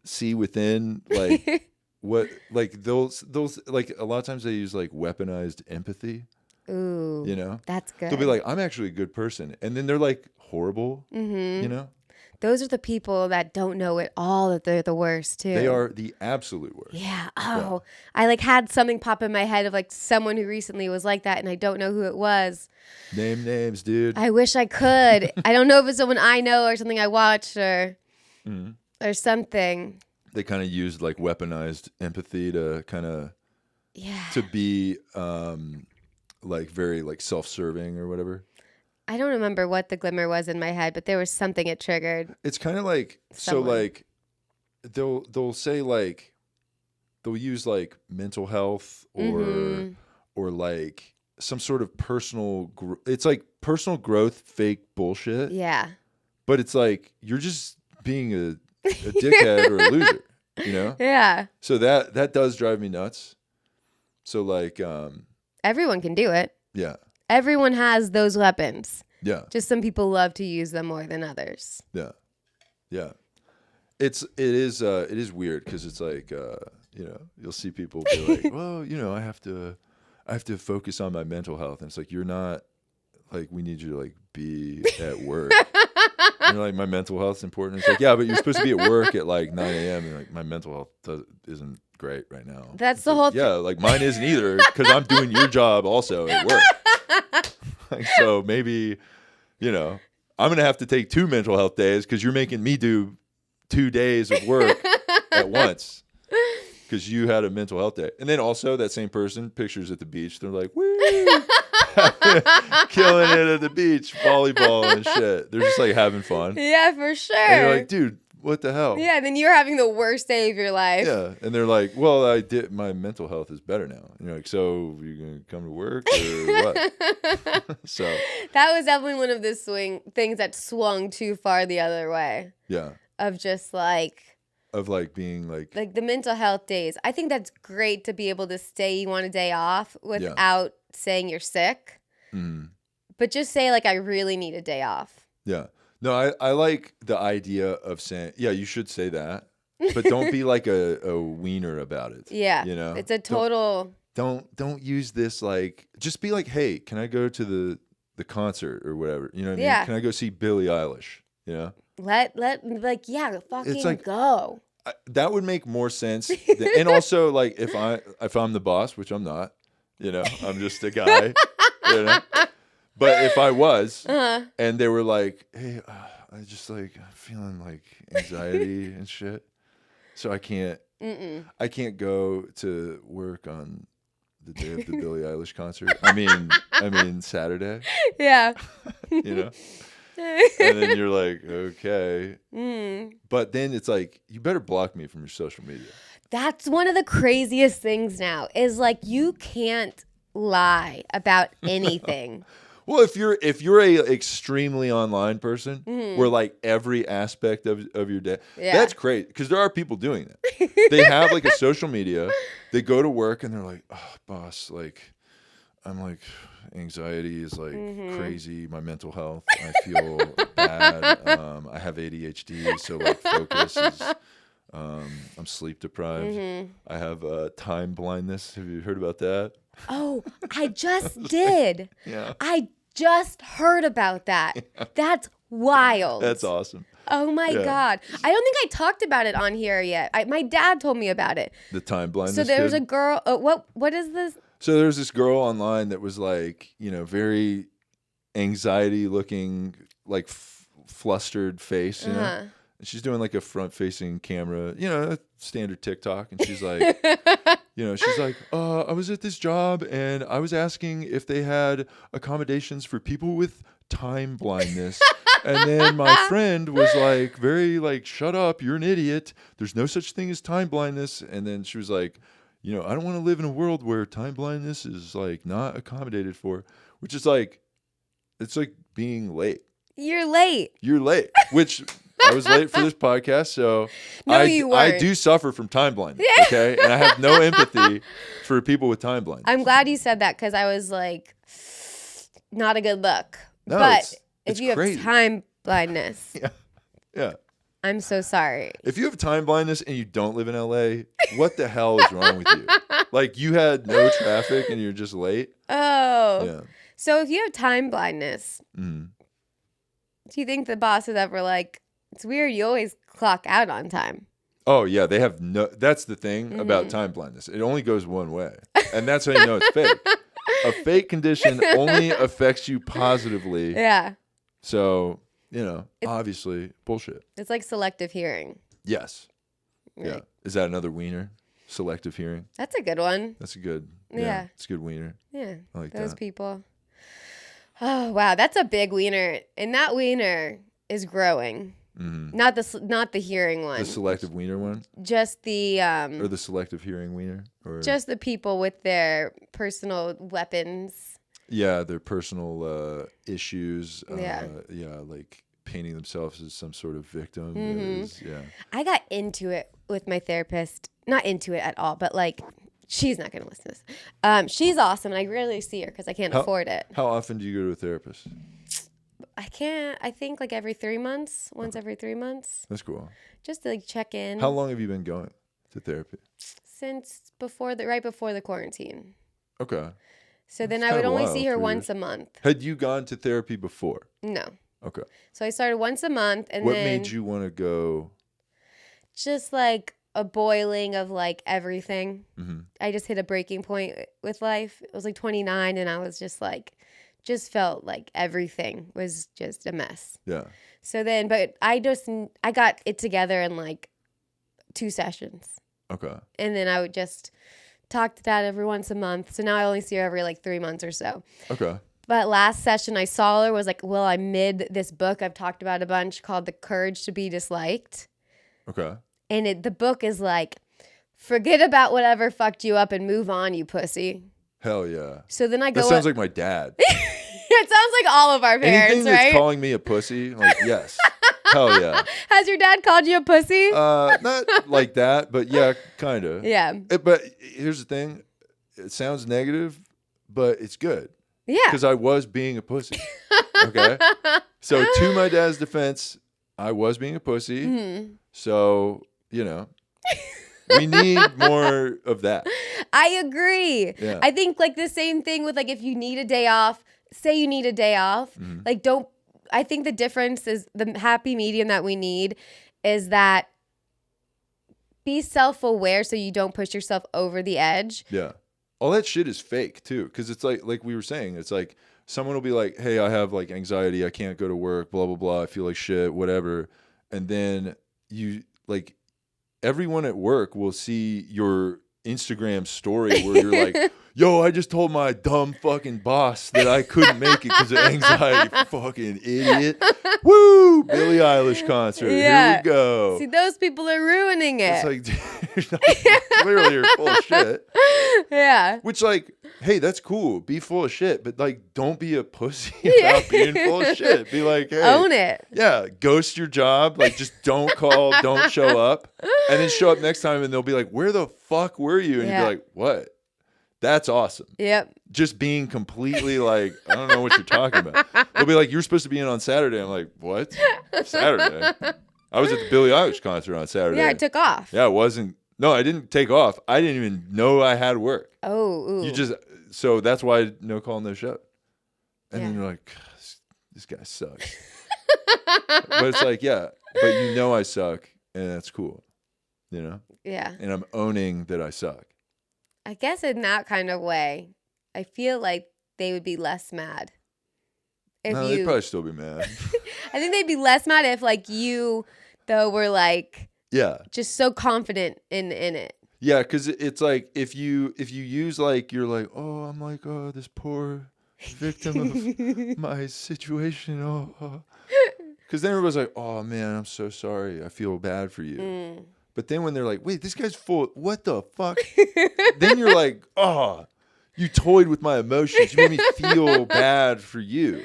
see within like what like those like a lot of times they use like weaponized empathy. Ooh. You know? That's good. They'll be like, I'm actually a good person. And then they're like horrible. You know? Those are the people that don't know at all that they're the worst too. They are the absolute worst. Yeah. Oh, I like had something pop in my head of like someone who recently was like that and I don't know who it was. Name names, dude. I wish I could. I don't know if it's someone I know or something I watched or something. They kind of used like weaponized empathy to kind of to be like very like self-serving or whatever. I don't remember what the glimmer was in my head, but there was something it triggered. It's kind of like someone. So like they'll say like they'll use like mental health or like some sort of personal it's like personal growth fake bullshit. Yeah. But it's like you're just being a dickhead or a loser, you know? Yeah. So that does drive me nuts. So like everyone can do it. Yeah. Everyone has those weapons. Yeah. Just some people love to use them more than others. Yeah. Yeah. It is weird because it's like you know, you'll see people be like, well, you know, I have to focus on my mental health. And it's like, you're not like, we need you to like be at work. And you're like, my mental health's important. It's like, yeah, but you're supposed to be at work at like 9 a.m. and like my mental health isn't great right now. That's It's the like, whole yeah, like mine isn't either because I'm doing your job also at work. Like, so maybe, you know, I'm going to have to take 2 mental health days because you're making me do 2 days of work at once because you had a mental health day. And then also that same person, pictures at the beach. They're like, woo, killing it at the beach, volleyball and shit. They're just like having fun. Yeah, for sure. And you're like, dude, what the hell? Yeah, and then you're having the worst day of your life. Yeah, and they're like, well, my mental health is better now. And you're like, so you going to come to work or what? So that was definitely one of the things that swung too far the other way. Yeah. Of just like being like the mental health days. I think that's great to be able to say you want a day off without saying you're sick. Mm. But just say like I really need a day off. Yeah. No, I like the idea of saying, yeah, you should say that, but don't be like a wiener about it. Yeah. You know, it's a total. Don't use this like, just be like, hey, can I go to the concert or whatever? You know what I mean? Can I go see Billie Eilish? You know, fucking like, go. That would make more sense. And also like if I'm the boss, which I'm not, you know, I'm just a guy, you know. But if I was, and they were like, hey, I just like, I'm feeling like anxiety and shit. So I can't go to work on the day of the Billie Eilish concert. I mean Saturday. Yeah. You know? And then you're like, okay. But then it's like, you better block me from your social media. That's one of the craziest things now is like, you can't lie about anything. Well, if you're a extremely online person, where like every aspect of your day, that's great because there are people doing that. They have like a social media. They go to work and they're like, oh, boss, like I'm like anxiety is like crazy. My mental health, I feel bad. I have ADHD, so like focus is. I'm sleep deprived. I have time blindness. Have you heard about that? Oh, I just did. Yeah. I just heard about that. Yeah. That's wild. That's awesome. Oh my God. I don't think I talked about it on here yet. My dad told me about it. The time blindness. So there was a girl. What is this? So there's this girl online that was like, you know, very anxiety looking, like flustered face, you know. And she's doing like a front facing camera, you know, standard TikTok. And she's like, you know, she's like, I was at this job and I was asking if they had accommodations for people with time blindness. And then my friend was like, very like, shut up, you're an idiot. There's no such thing as time blindness. And then she was like, you know, I don't want to live in a world where time blindness is like not accommodated for, which is like, it's like being late. You're late. Which I was late for this podcast, so no, you weren't. I do suffer from time blindness, okay? And I have no empathy for people with time blindness. I'm glad you said that because I was like, not a good look. No, but it's if you crazy. have time blindness, yeah, I'm so sorry. If you have time blindness and you don't live in LA, what the hell is wrong with you? Like you had no traffic and you're just late? Oh. Yeah. So if you have time blindness, do you think the boss is ever like, it's weird, you always clock out on time? Oh, yeah. They have no, that's the thing about time blindness. It only goes one way. And that's how you know it's fake. A fake condition only affects you positively. Yeah. So, you know, obviously, bullshit. It's like selective hearing. Yes. Right. Yeah. Is that another wiener? Selective hearing? That's a good one. That's a good, yeah. It's a good wiener. Yeah. I like those that. people. Oh, wow. That's a big wiener. And that wiener is growing. Not the hearing one. The selective wiener one? Just the or the selective hearing wiener? Or just the people with their personal weapons. Yeah, their personal issues. Yeah, like painting themselves as some sort of victim. I got into it with my therapist. Not into it at all, but like she's not going to listen to this. She's awesome, and I rarely see her because I can't afford it. How often do you go to a therapist? I think like every 3 months, once every 3 months. That's cool. Just to like check in. How long have you been going to therapy? Since right before the quarantine. Okay. So then I would only see her once a month. Had you gone to therapy before? No. Okay. So I started once a month and what made you want to go? Just like a boiling of like everything. Mm-hmm. I just hit a breaking point with life. It was like 29 and I was just like, just felt like everything was just a mess. Yeah. So then, but I got it together in like 2 sessions. Okay. And then I would just talk to Dad every once a month. So now I only see her every like 3 months or so. Okay. But last session I saw her was like, well, I'm mid this book I've talked about a bunch called The Courage to Be Disliked. Okay. And the book is like, forget about whatever fucked you up and move on, you pussy. Hell yeah. So then I go. That sounds like my dad. It sounds like all of our parents, Anything right? that's calling me a pussy, I'm like, yes. Hell yeah. Has your dad called you a pussy? Not like that, but yeah, kind of. Yeah. But here's the thing. It sounds negative, but it's good. Yeah. Because I was being a pussy. Okay? So to my dad's defense, I was being a pussy. Mm-hmm. So, we need more of that. I agree. Yeah. I think like the same thing with like if you need a day off, say you need a day off, Mm-hmm. like I think the difference is the happy medium that we need is that be self-aware so you don't push yourself over the edge. Yeah. All that shit is fake too. Because it's like we were saying, it's like someone will be like, hey, I have like anxiety. I can't go to work, blah, blah, blah. I feel like shit, whatever. And then you like everyone at work will see your Instagram story where you're like, yo, I just told my dumb fucking boss that I couldn't make it because of anxiety. Fucking idiot. Woo! Billie Eilish concert. Yeah. Here we go. See, those people are ruining it. It's like, clearly you're full of shit. Yeah. Which, like, hey, that's cool. Be full of shit. But, like, don't be a pussy about being full of shit. Be like, hey. Own it. Yeah. Ghost your job. Like, just don't call, don't show up. And then show up next time and they'll be like, where the fuck were you? And Yeah. you'll be like, what? That's awesome. Yep. Just being completely like, I don't know what you're talking about. They'll be like, you're supposed to be in on Saturday. I'm like, what? Saturday? I was at the Billie Eilish concert on Saturday. Yeah, I took off. Yeah, it wasn't. No, I didn't take off. I didn't even know I had work. Oh, ooh. So that's why no call, no show. And then Yeah. you're like, this guy sucks. But it's like, yeah, but I suck, and that's cool, Yeah. And I'm owning that I suck. I guess in that kind of way, I feel like they would be less mad. No, they'd probably still be mad. I think they'd be less mad if like you, though, were like, Yeah. just so confident in it. Yeah, because it's like if you use like you're like, oh, I'm like, oh, this poor victim of my situation. Oh, because then everybody's like, oh man, I'm so sorry. I feel bad for you. Mm. But then when they're like, wait, this guy's full. What the fuck? Then you're like, oh, you toyed with my emotions. You made me feel bad for you,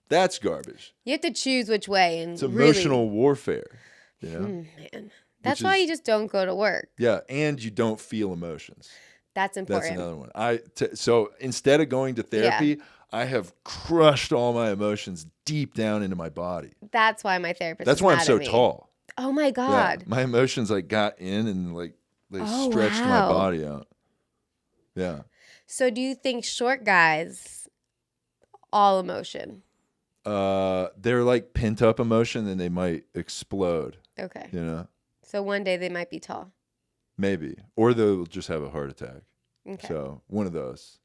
that's garbage. You have to choose which way, and It's emotional warfare. Man, that's why you just don't go to work. Yeah, and you don't feel emotions. That's important. That's another one. So instead of going to therapy, I have crushed all my emotions deep down into my body. That's why my therapist. That's is why I'm mad so at me. tall. Oh my God. Yeah, my emotions like got in and like they stretched my wow. body out. Yeah. So do you think short guys, all emotion? They're like pent up emotion and they might explode. Okay. So one day they might be tall. Maybe, or they'll just have a heart attack. Okay. So one of those.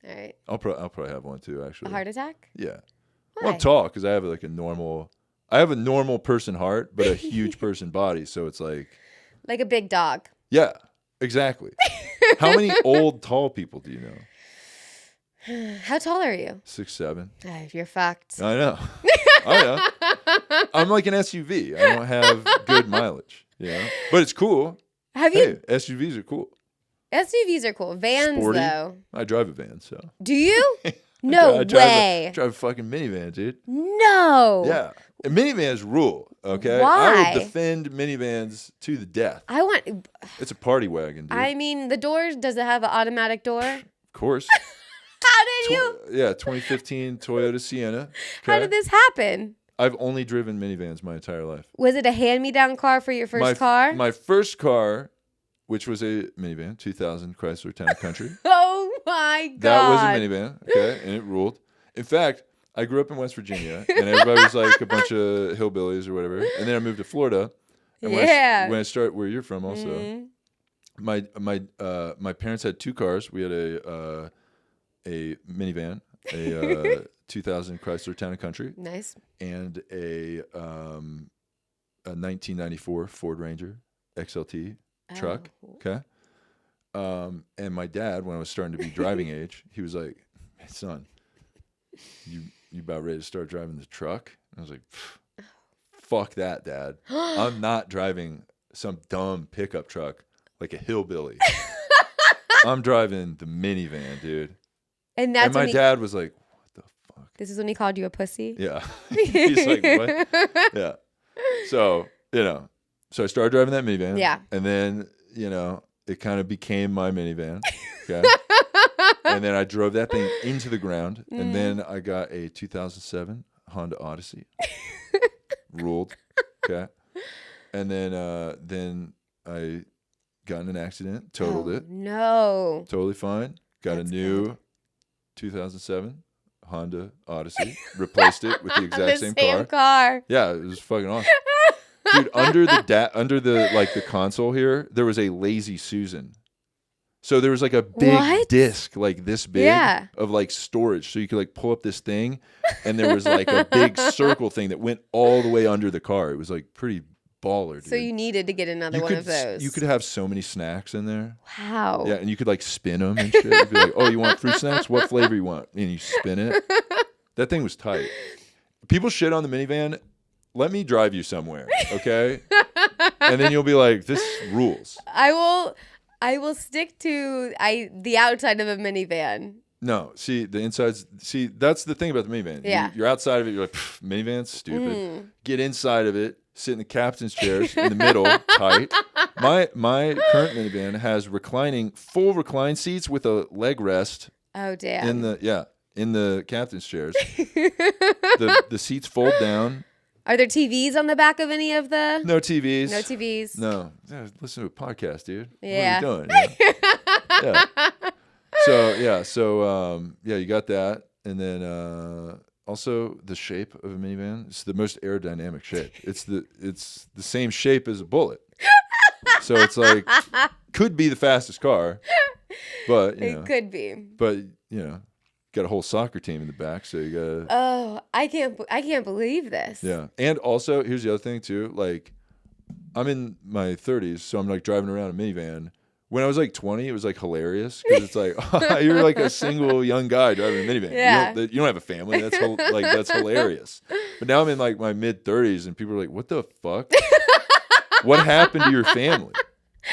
All right. I'll probably have one too. Actually. A heart attack? Yeah. Why? Well, I'm tall because I have like a normal person heart, but a huge person body. So it's like a big dog. Yeah, exactly. How many old tall people do you know? How tall are you? 6'7". You're fucked. I know. I know. I'm like an SUV. I don't have good mileage. But it's cool. Have you? Hey, SUVs are cool. SUVs are cool. Vans, Sporty. though. I drive a van, so. Do you? No I way. drive a fucking minivan, dude. No. Yeah. And minivans rule, okay? Why? I will defend minivans to the death. It's a party wagon, dude. I mean, the doors, does it have an automatic door? Of course. How did you? Yeah, 2015 Toyota Sienna. Okay? How did this happen? I've only driven minivans my entire life. Was it a hand-me-down car for your first car? My first car, which was a minivan, 2000 Chrysler Town and Country. Oh my God. That was a minivan, okay, and it ruled. In fact, I grew up in West Virginia, and everybody was like a bunch of hillbillies or whatever. And then I moved to Florida, And Yeah. when I start where you're from, also, Mhm. my parents had 2 cars. We had a minivan, a 2000 Chrysler Town and Country, Nice. and a 1994 Ford Ranger XLT truck. Oh. Okay. And my dad, when I was starting to be driving age, he was like, "Hey, son, you about ready to start driving the truck?" I was like, "Fuck that, Dad. I'm not driving some dumb pickup truck like a hillbilly. I'm driving the minivan, dude." And that's And my when dad was like, "What the fuck?" this is when he called you a pussy? Yeah. He's like, "What?" Yeah. So, so I started driving that minivan. Yeah. And then, it kind of became my minivan. Okay. And then I drove that thing into the ground. And then I got a 2007 Honda Odyssey. Ruled. Okay. And then I got in an accident, totaled it. No. Totally fine. Got That's a new 2007 Honda Odyssey. Replaced it with the exact same car. Yeah, it was fucking awesome. Dude, under the console here, there was a Lazy Susan. So there was like a big disc like this big of like storage. So you could like pull up this thing, and there was like a big circle thing that went all the way under the car. It was like pretty baller, dude. So you needed to get another one of those. You could have so many snacks in there. Wow. Yeah, and you could like spin them and shit. You'd be like, "Oh, you want fruit snacks? What flavor you want?" And you spin it. That thing was tight. People shit on the minivan. Let me drive you somewhere, okay? And then you'll be like, "This rules." I will stick to the outside of a minivan. No, see the insides. See, that's the thing about the minivan. Yeah. You're outside of it. You're like, minivan's stupid. Get inside of it. Sit in the captain's chairs in the middle, tight. My current minivan has full recline seats with a leg rest. Oh damn. In the captain's chairs. The seats fold down. Are there TVs on the back of any of the? No TVs. No TVs. No. Yeah, listen to a podcast, dude. Yeah. What are you doing? Yeah. So you got that, and then also the shape of a minivan. It's the most aerodynamic shape. It's the same shape as a bullet. So it's like could be the fastest car, but it could be. But got a whole soccer team in the back, so you gotta. Oh, I can't believe this. Yeah, and also here's the other thing too. Like, I'm in my 30s, so I'm like driving around a minivan. When I was like 20, it was like hilarious because it's like you're like a single young guy driving a minivan. Yeah. You don't have a family. That's hilarious. But now I'm in like my mid 30s, and people are like, "What the fuck? What happened to your family?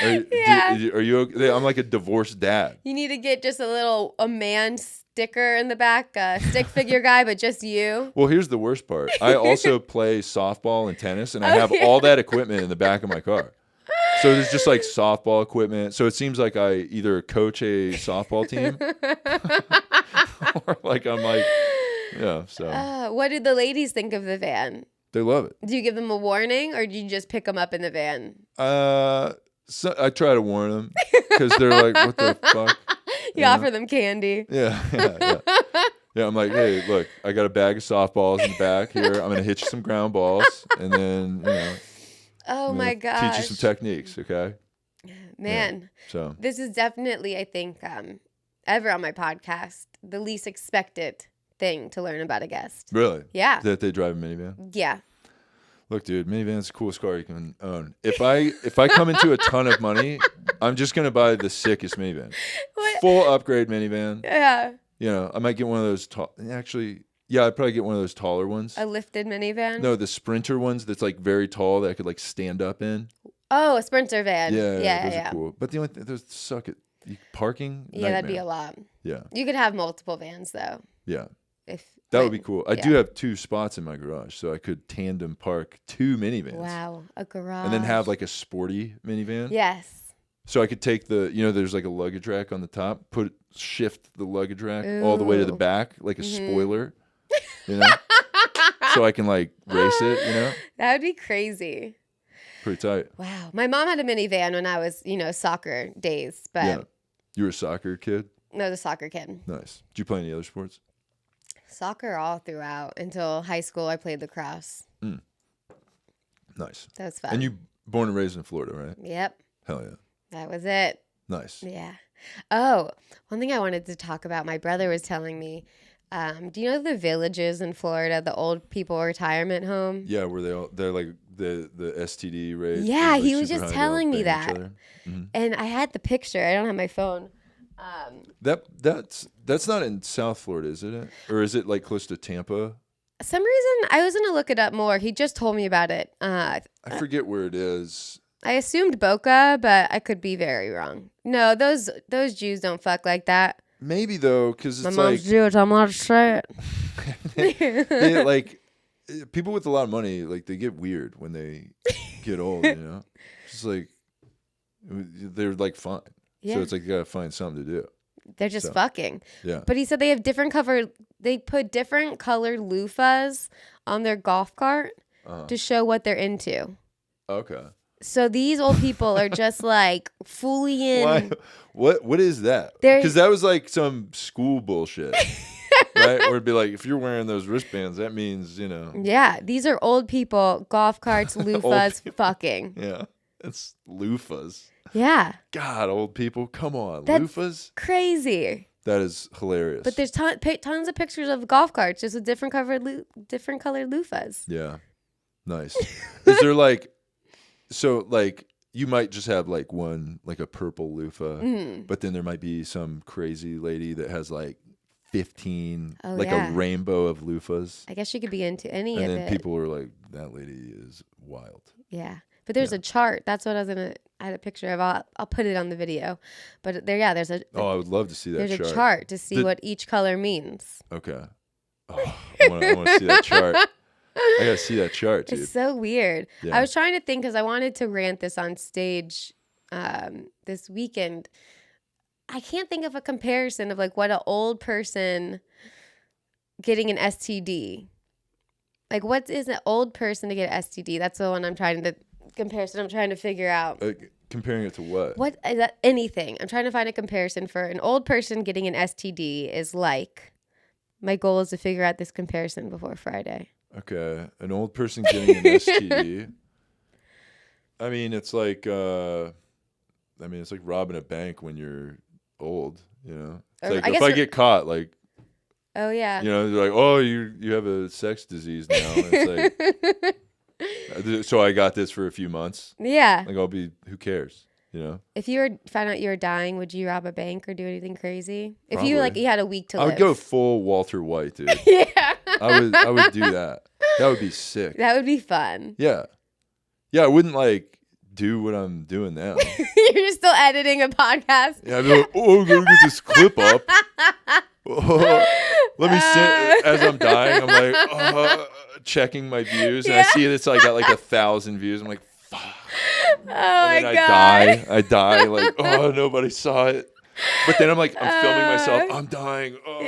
Are you okay?" I'm like a divorced dad. You need to get just a man sticker in the back, stick figure guy, but just you. Well, here's the worst part. I also play softball and tennis, and I have all that equipment in the back of my car. So there's just like softball equipment. So it seems like I either coach a softball team or like I'm like, yeah. So what did the ladies think of the van? They love it. Do you give them a warning, or do you just pick them up in the van? So I try to warn them because they're like, "What the fuck?" You offer them candy. Yeah. Yeah, I'm like, "Hey, look, I got a bag of softballs in the back here. I'm gonna hit you some ground balls, and then Oh my gosh. teach you some techniques, okay?" Man, yeah, so this is definitely, I think, ever on my podcast, the least expected thing to learn about a guest. Really? Yeah. That they drive a minivan? Yeah. Look, dude, minivan's the coolest car you can own. If I come into a ton of money, I'm just gonna buy the sickest minivan. What? Full upgrade minivan. Yeah. I might get one of those actually, yeah, I'd probably get one of those taller ones. A lifted minivan? No, the Sprinter ones that's like very tall that I could like stand up in. Oh, a Sprinter van. Yeah, those are cool. But the only thing, those suck at parking. Yeah, that'd be a lot. Yeah. You could have multiple vans though. Yeah. That would be cool. I do have 2 spots in my garage, so I could tandem park 2 minivans. Wow, a garage. And then have like a sporty minivan. Yes. So I could take there's like a luggage rack on the top, shift the luggage rack all the way to the back, like a spoiler, so I can like race it, That would be crazy. Pretty tight. Wow. My mom had a minivan when I was, soccer days, but Yeah. You were a soccer kid? No, the soccer kid. Nice. Did you play any other sports? Soccer all throughout until high school. I played lacrosse. Nice. That was fun. And you Born and raised in Florida, right? Yep. Hell yeah. That was it. Nice. Yeah. Oh, one thing I wanted to talk about, my brother was telling me, do you know the villages in Florida, the old people retirement home? Yeah, where they're like the STD rate. Yeah, is, like, he was super just high, they all telling me bang each that. other. Mm-hmm. And I had the picture. I don't have my phone. That's not in South Florida, is it? Or is it like close to Tampa? Some reason I was gonna look it up more. He just told me about it. I forget where it is. I assumed Boca, but I could be very wrong. No, those Jews don't fuck like that. Maybe though, because it's My mom's Jewish. I'm not sure. they, like people with a lot of money, like they get weird when they get old. You know, just like they're like fine. Yeah. So it's like you gotta find something to do. They're just fucking. Yeah. But he said they have they put different colored loofahs on their golf cart to show what they're into. Okay. So these old people are just like fully in. Why? What is that? Because that was like some school bullshit. Right? Where it'd be like, if you're wearing those wristbands, that means, you know. Yeah. These are old people, golf carts, loofahs, fucking. Yeah. It's loofahs. Yeah. God, old people, come on. That's loofahs? Crazy. That is hilarious. But there's tons of pictures of golf carts just with different colored loofahs. Yeah. Nice. Is there like, so like, you might just have like one, like a purple loofah, but then there might be some crazy lady that has like 15, a rainbow of loofahs. I guess you could be into any of it. And then people are like, that lady is wild. Yeah. But there's a chart. That's what I had a picture of. I'll put it on the video. But there's a. Oh, I would love to see that chart. There's a chart to see what each color means. Okay. Oh, I want to see that chart. I got to see that chart, dude. It's so weird. Yeah. I was trying to think because I wanted to rant this on stage this weekend. I can't think of a comparison of like what an old person getting an STD. Like, what is an old person to get an STD? That's the one I'm trying to figure out. Comparing it to what? What is that? Anything. I'm trying to find a comparison for an old person getting an STD is like. My goal is to figure out this comparison before Friday. Okay, an old person getting an STD. I mean, it's like robbing a bank when you're old. You know, it's like if I get caught, like. Oh yeah. You know, they're like, oh, you have a sex disease now. And it's like, so I got this for a few months. Yeah. Like who cares? You know. If you found out you were dying, would you rob a bank or do anything crazy? If Probably. you had a week to live. I would go full Walter White, dude. Yeah. I would do that. That would be sick. That would be fun. Yeah. Yeah, I wouldn't like do what I'm doing now. You're still editing a podcast. Yeah, I'd be like, oh, I'm gonna get this clip up. Let me sit as I'm dying. I'm like checking my views, and I see it's like got like 1,000 views. I'm like, fuck. Oh my God. I die. Like, oh, nobody saw it. But then I'm like, I'm filming myself. I'm dying. Oh.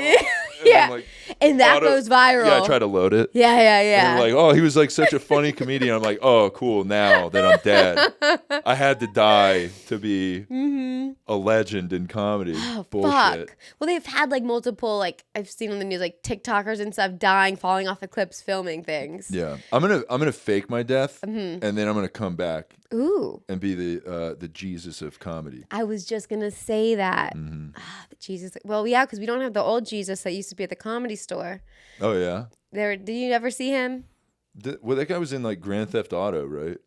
Yeah. And that goes viral. Yeah, I try to load it. Yeah. And they're like, oh, he was like such a funny comedian. I'm like, oh, cool. Now that I'm dead, I had to die to be a legend in comedy. Oh, bullshit. Fuck. Well, they've had like multiple, like I've seen on the news, like TikTokers and stuff dying, falling off the cliffs, filming things. Yeah, I'm gonna fake my death, and then I'm gonna come back. Ooh. And be the Jesus of comedy. I was just gonna say that. The Jesus. Well, yeah, because we don't have the old Jesus that used to be at the Comedy Store. Oh yeah. Did you ever see him? Well, that guy was in like Grand Theft Auto, right?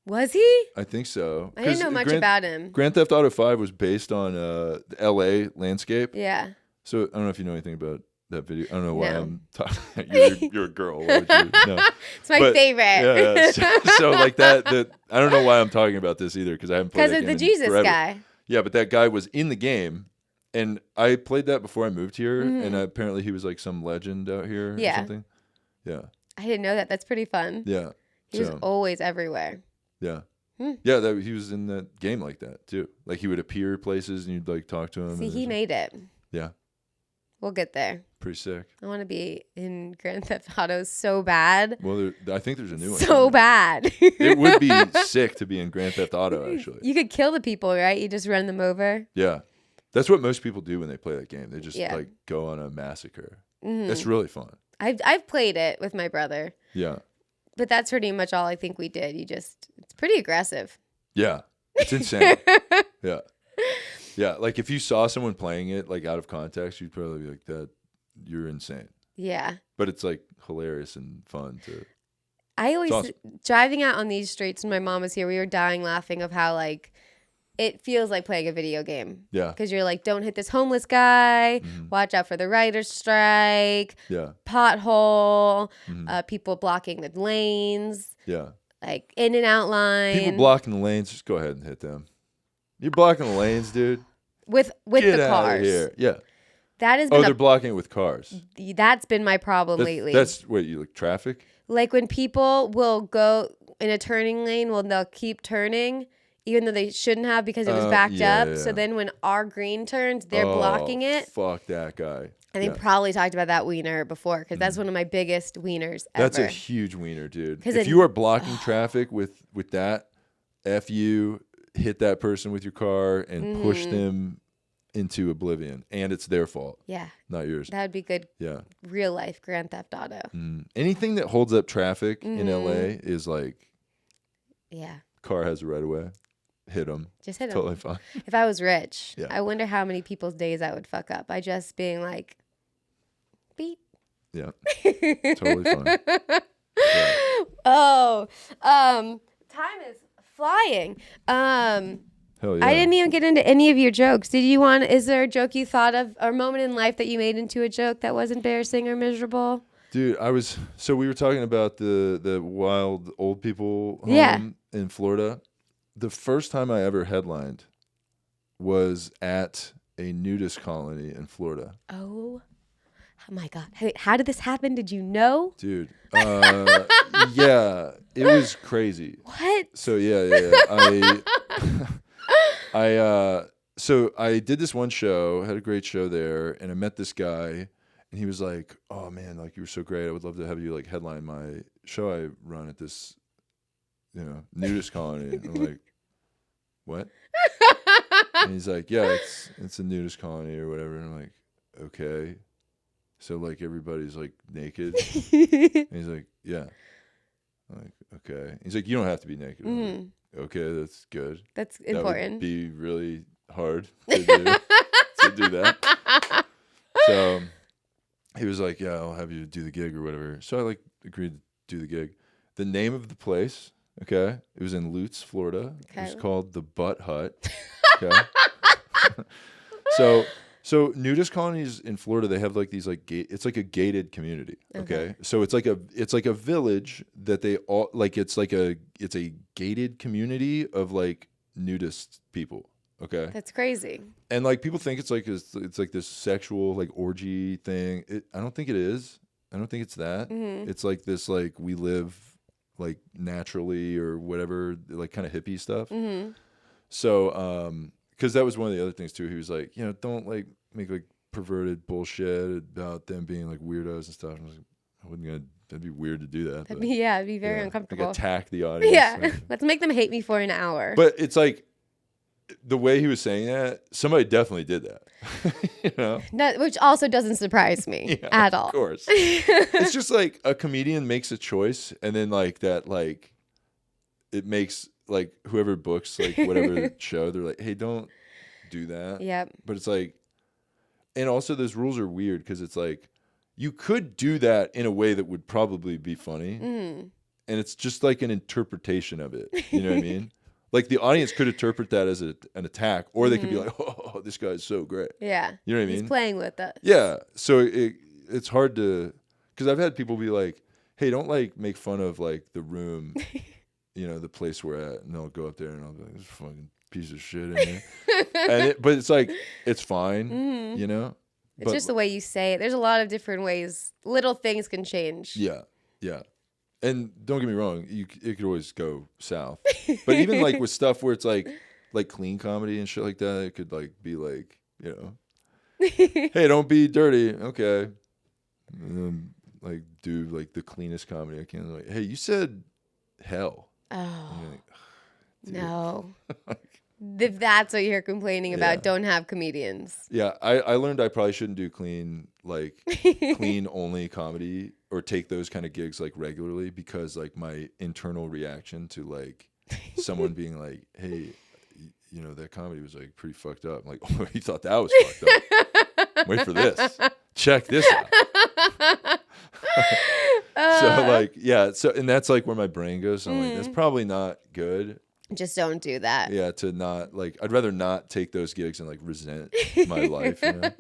Was he? I think so. I didn't know much about him. Grand Theft Auto 5 was based on the LA landscape. Yeah. So I don't know if you know anything about that video. I don't know why No. I'm talking. You're a girl. Why would you? No. It's my favorite. Yeah. So like that. I don't know why I'm talking about this either because I haven't played that Because of game the in Jesus forever. guy. Yeah, but that guy was in the game, and I played that before I moved here, and apparently he was like some legend out here or something. Yeah. I didn't know that. That's pretty fun. Yeah. He was always everywhere. Yeah. Yeah, he was in that game like that too. Like he would appear places and you'd like talk to him. See, he made it. Yeah. We'll get there. Pretty sick. I want to be in Grand Theft Auto so bad. Well, I think there's a new one. So bad. It would be sick to be in Grand Theft Auto, actually. You could kill the people, right? You just run them over. Yeah. That's what most people do when they play that game. They just like go on a massacre. It's really fun. I've played it with my brother. Yeah. But that's pretty much all I think we did. It's pretty aggressive. Yeah. It's insane. Yeah. Yeah. Like if you saw someone playing it like out of context, you'd probably be like, that you're insane. Yeah. But it's like hilarious and fun to. I always, awesome. driving out on these streets when my mom was here, we were dying laughing of how like it feels like playing a video game. Yeah. Because you're like, don't hit this homeless guy. Watch out for the writer's strike. Yeah. Pothole. People blocking the lanes. Yeah. Like in and out line. People blocking the lanes, just go ahead and hit them. You're blocking the lanes, dude. With Get the out cars. of here. Yeah. That has been they're blocking it with cars. That's been my problem lately. That's what you like traffic? Like when people will go in a turning lane, they'll keep turning even though they shouldn't have because it was backed up. Yeah. So then when our green turns, they're blocking it. Fuck that guy. And they probably talked about that wiener before because that's one of my biggest wieners ever. That's a huge wiener, dude. If you are blocking traffic with that, F you, hit that person with your car and push them into oblivion. And it's their fault. Yeah. Not yours. That would be good. Yeah. Real life Grand Theft Auto. Anything that holds up traffic in LA is like, car has a right of way. Hit them. Just hit them. Totally fine. If I was rich, I wonder how many people's days I would fuck up by just being like, beep. Yeah. Totally fine. Yeah. Oh, time is flying. Hell yeah. I didn't even get into any of your jokes. Is there a joke you thought of or a moment in life that you made into a joke that was embarrassing or miserable? Dude, we were talking about the wild old people home in Florida. The first time I ever headlined was at a nudist colony in Florida. Oh my God. How did this happen? Did you know? Dude, yeah, it was crazy. What? So, so I did this one show, had a great show there, and I met this guy, and he was like, oh man, like you were so great. I would love to have you like headline my show I run at this, nudist colony. And I'm like, what? And he's like, yeah, it's a nudist colony or whatever. And I'm like, okay. So like everybody's like naked. And he's like, yeah. I'm like, okay. He's like, you don't have to be naked. I'm like, okay, that's good. That's important. That would be really hard to do that. So he was like, yeah, I'll have you do the gig or whatever. So I like agreed to do the gig. The name of the place, okay, it was in Lutz, Florida. Okay. It was called the Butt Hut. Okay. So nudist colonies in Florida, they have like these like it's like a gated community. Okay. So it's like a village that they all like it's a gated community of like nudist people. Okay. That's crazy. And like people think it's like this sexual like orgy thing. I don't think it is. I don't think it's that. It's like this like we live like naturally or whatever, like kind of hippie stuff. So because that was one of the other things too. He was like, don't like make like perverted bullshit about them being like weirdos and stuff. And I was like, that'd be weird to do that. It'd be very uncomfortable. Like attack the audience. Yeah. Like, let's make them hate me for an hour. But it's like the way he was saying that, somebody definitely did that. No, which also doesn't surprise me at all. Of course. It's just like a comedian makes a choice and then like that, like it makes like whoever books like whatever show, they're like, hey, don't do that. Yep. But it's like, and also those rules are weird because it's like you could do that in a way that would probably be funny. And it's just like an interpretation of it. You know what I mean? Like the audience could interpret that as an attack, or they could be like, "Oh, this guy's so great." Yeah, you know what I mean? He's playing with us. Yeah, so it's hard to, because I've had people be like, "Hey, don't like make fun of like the room, the place we're at," and they'll go up there and I'll be like, "This fucking piece of shit in here," but it's like it's fine, It's just the way you say it. There's a lot of different ways. Little things can change. Yeah, yeah. And don't get me wrong, it could always go south. But even like with stuff where it's like clean comedy and shit like that, it could like be like, hey, don't be dirty, okay. And then like do like the cleanest comedy I can. Like, hey, you said hell. Oh, like, no. If that's what you're complaining about, don't have comedians. Yeah, I learned I probably shouldn't do clean only comedy or take those kind of gigs like regularly because like my internal reaction to like someone being like, hey, you know, that comedy was like pretty fucked up. I'm like, oh, you thought that was fucked up. Wait for this. Check this out. So like, yeah. So, and that's like where my brain goes. So I'm like, that's probably not good. Just don't do that. Yeah. To not like, I'd rather not take those gigs and like resent my life. You know?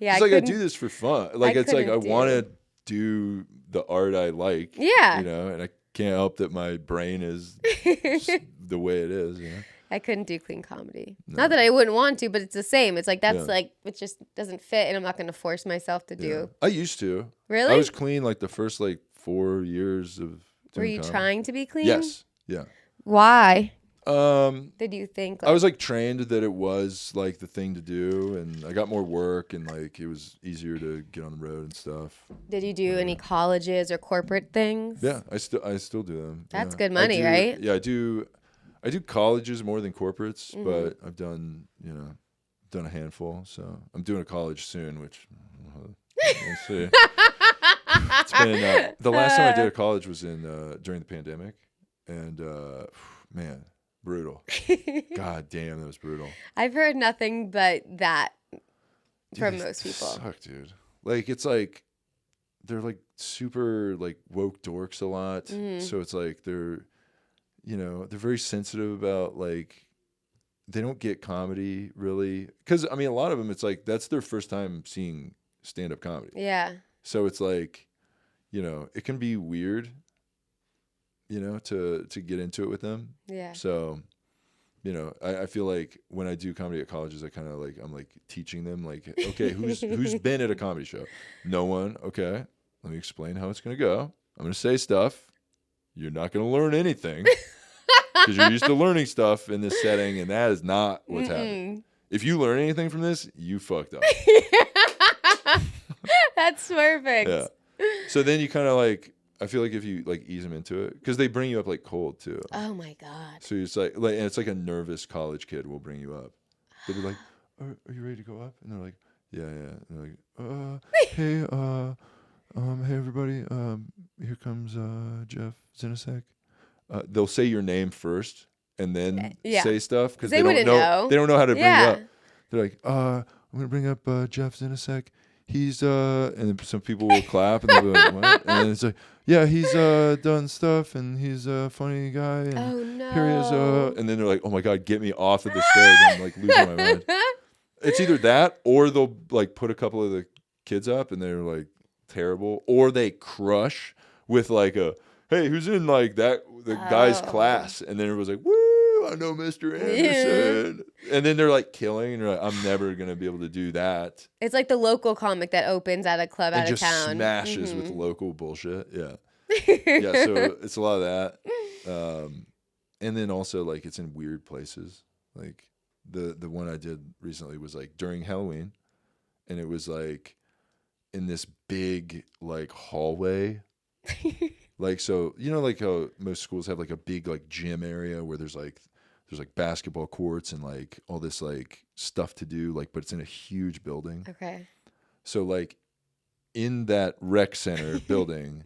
Yeah. It's like I do this for fun. Like, it's like, I want to do the art I like. Yeah. You know, and I can't help that my brain is the way it is, you know? I couldn't do clean comedy. No. Not that I wouldn't want to, but it's the same. It's like, that's like, it just doesn't fit, and I'm not going to force myself to do. I used to. Really? I was clean like the first like 4 years of doing Were you comedy. trying to be clean? Yes. Yeah. Why? Did you think? Like, I was like trained that it was like the thing to do, and I got more work, and like it was easier to get on the road and stuff. Did you do any colleges or corporate things? Yeah, I still do them. That's good money, right? Yeah, I do colleges more than corporates, but I've done a handful. So I'm doing a college soon, which we'll see. It's been the last time I did a college was in during the pandemic, and man, brutal. God damn, that was brutal. I've heard nothing but that from most people. Suck, dude. Like, it's like they're like super like woke dorks a lot. So it's like they're very sensitive about like they don't get comedy really, because I mean a lot of them it's like that's their first time seeing stand-up comedy. Yeah. So it's like it can be weird to get into it with them. Yeah. So I feel like when I do comedy at colleges, I kind of like I'm like teaching them like, okay, who's been at a comedy show? No one. Okay, let me explain how it's gonna go. I'm gonna say stuff. You're not gonna learn anything because you're used to learning stuff in this setting, and that is not what's happening. If you learn anything from this, you fucked up. That's perfect. Yeah. So then you kind of like, I feel like if you like ease them into it, because they bring you up like cold too. Oh my God. So it's like, and it's like a nervous college kid will bring you up. They'll be like, "Are you ready to go up?" And they're like, "Yeah, yeah." And they're like, "Hey, everybody, here comes Jeff Zenisek." They'll say your name first and then say stuff because they don't know. They don't know how to bring you up. They're like, "I'm gonna bring up Jeff Zenisek. He's and then some people will clap and they'll be like, what? And it's like, yeah, he's done stuff and he's a funny guy. And oh no! Here he is. And then they're like, oh my God, get me off of the stage. I'm like losing my mind. It's either that or they'll like put a couple of the kids up and they're like terrible, or they crush with like a, hey, who's in like the guy's class, and then everyone's like, woo, I know Mr. Anderson. And then they're like killing, and you're like, I'm never gonna be able to do that. It's like the local comic that opens at a club out of town. And just smashes with local bullshit. Yeah. Yeah, so it's a lot of that. And then also like it's in weird places. Like the one I did recently was like during Halloween, and it was like in this big like hallway. Like, so, like how most schools have like a big like gym area where there's like basketball courts and like all this like stuff to do, like, but it's in a huge building. Okay. So like in that rec center building,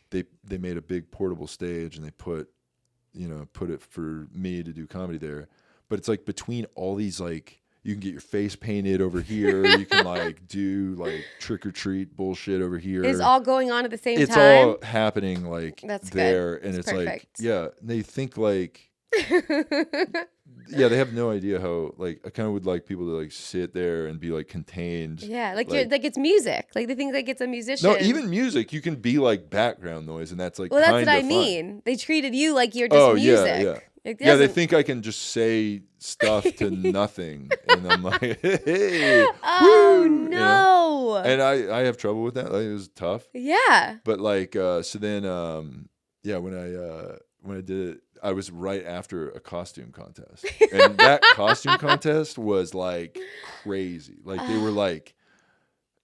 they made a big portable stage and they put it for me to do comedy there. But it's like between all these like, you can get your face painted over here. You can like do like trick or treat bullshit over here. It's all going on at the same time. It's all happening like That's there, good. and it's perfect. like, yeah. They think like, yeah, they have no idea how. Like, I kind of would like people to like sit there and be like contained. Yeah, like you're like it's music. Like they think like it's a musician. No, even music, you can be like background noise, and that's like. Well, that's what I fun. mean. They treated you like you're just music. Yeah. Like, yeah, they think I can just say stuff to nothing, and I'm like, hey, oh woo, no! And I have trouble with that. Like, it was tough. Yeah. But like, so then, when I did it, I was right after a costume contest, and that costume contest was like crazy. Like they were like,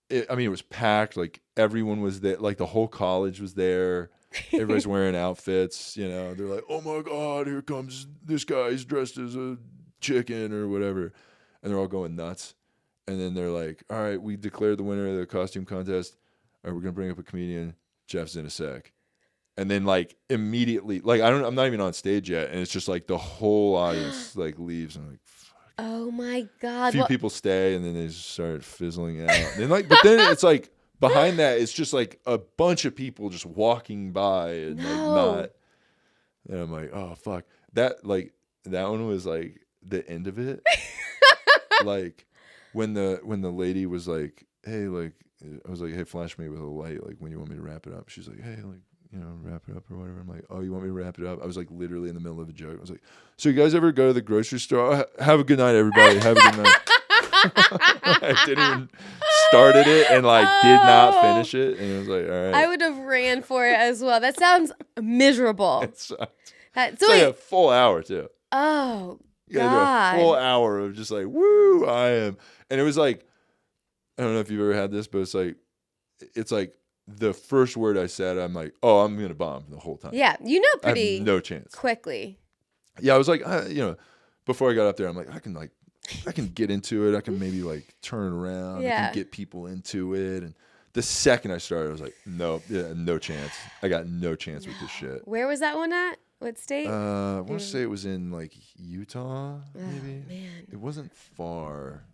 it was packed. Like everyone was there. Like the whole college was there. Everybody's wearing outfits, They're like, oh my God, here comes this guy. He's dressed as a chicken or whatever. And they're all going nuts. And then they're like, all right, we declared the winner of the costume contest. All right, we're going to bring up a comedian, Jeff Zenisek. And then like immediately, like I'm not even on stage yet, and it's just like the whole audience like leaves, and I'm like, fuck. Oh my A God. few people stay, and then they just start fizzling out. And then but then it's like behind that, it's just like a bunch of people just walking by and like not. And I'm like, oh fuck, that one was like the end of it. Like when the lady was like, hey, like I was like, hey, flash me with a light, like when you want me to wrap it up. She's like, hey, like, you know, wrap it up or whatever. I'm like, oh, you want me to wrap it up? I was like literally in the middle of a joke. I was like, so you guys ever go to the grocery store? Have a good night, everybody. Have a good night. I didn't even started it and like did not finish it. And it was like, all right. I would have ran for it as well. That sounds miserable. It sucked. It's like a full hour too. Oh, you gotta do a full hour of just like, woo, I am. And it was like, I don't know if you've ever had this, but it's like the first word I said, I'm like, oh, I'm going to bomb the whole time. Yeah. You know, pretty I have no chance. Quickly. Yeah. I was like, you know, before I got up there, I'm like, I can get into it. I can maybe like turn it around. Yeah. I can get people into it. And the second I started, I was like, no chance. I got no chance with this shit. Where was that one at? What state? I want to say it was in like Utah, maybe. Man. It wasn't far.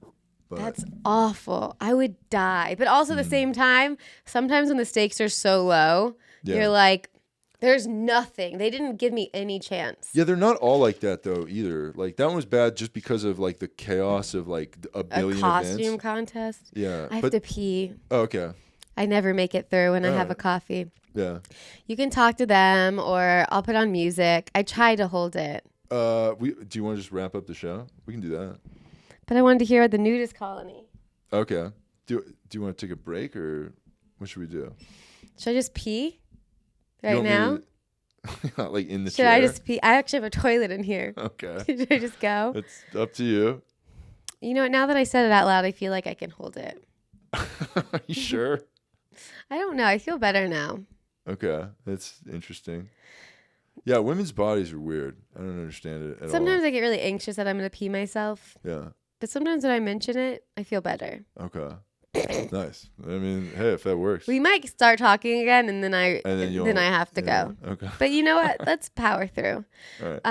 But That's awful. I would die. But also at the same time, sometimes when the stakes are so low, you're like, there's nothing. They didn't give me any chance. Yeah, they're not all like that though either. Like that one was bad just because of like the chaos of like a billion costume events. contest. Yeah. I have to pee. Oh, okay. I never make it through when I have a coffee. Yeah. You can talk to them or I'll put on music. I try to hold it. Do you want to just wrap up the show? We can do that. But I wanted to hear about the nudist colony. Okay. Do you want to take a break or what should we do? Should I just pee right now? Like in the Should chair? I just pee? I actually have a toilet in here. Okay. Should I just go? It's up to you. You know what? Now that I said it out loud, I feel like I can hold it. Are you sure? I don't know. I feel better now. Okay. That's interesting. Yeah, women's bodies are weird. I don't understand it at all. Sometimes I get really anxious that I'm going to pee myself. Yeah. But sometimes when I mention it, I feel better. Okay. Nice. I mean, hey, if that works. We might start talking again, and then I have to go. Okay. But you know what? Let's power through. All right.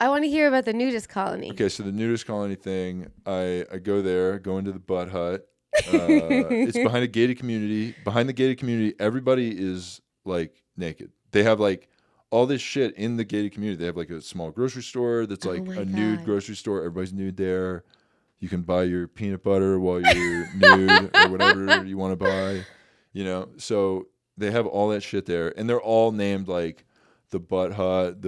I want to hear about the nudist colony. Okay, so the nudist colony thing, I go there, go into the butt hut. It's behind a gated community. Behind the gated community, everybody is like naked. They have like all this shit in the gated community. They have like a small grocery store that's like a nude grocery store. Everybody's nude there. You can buy your peanut butter while you're nude or whatever you want to buy. You know, so they have all that shit there, and they're all named like the Butt Hut,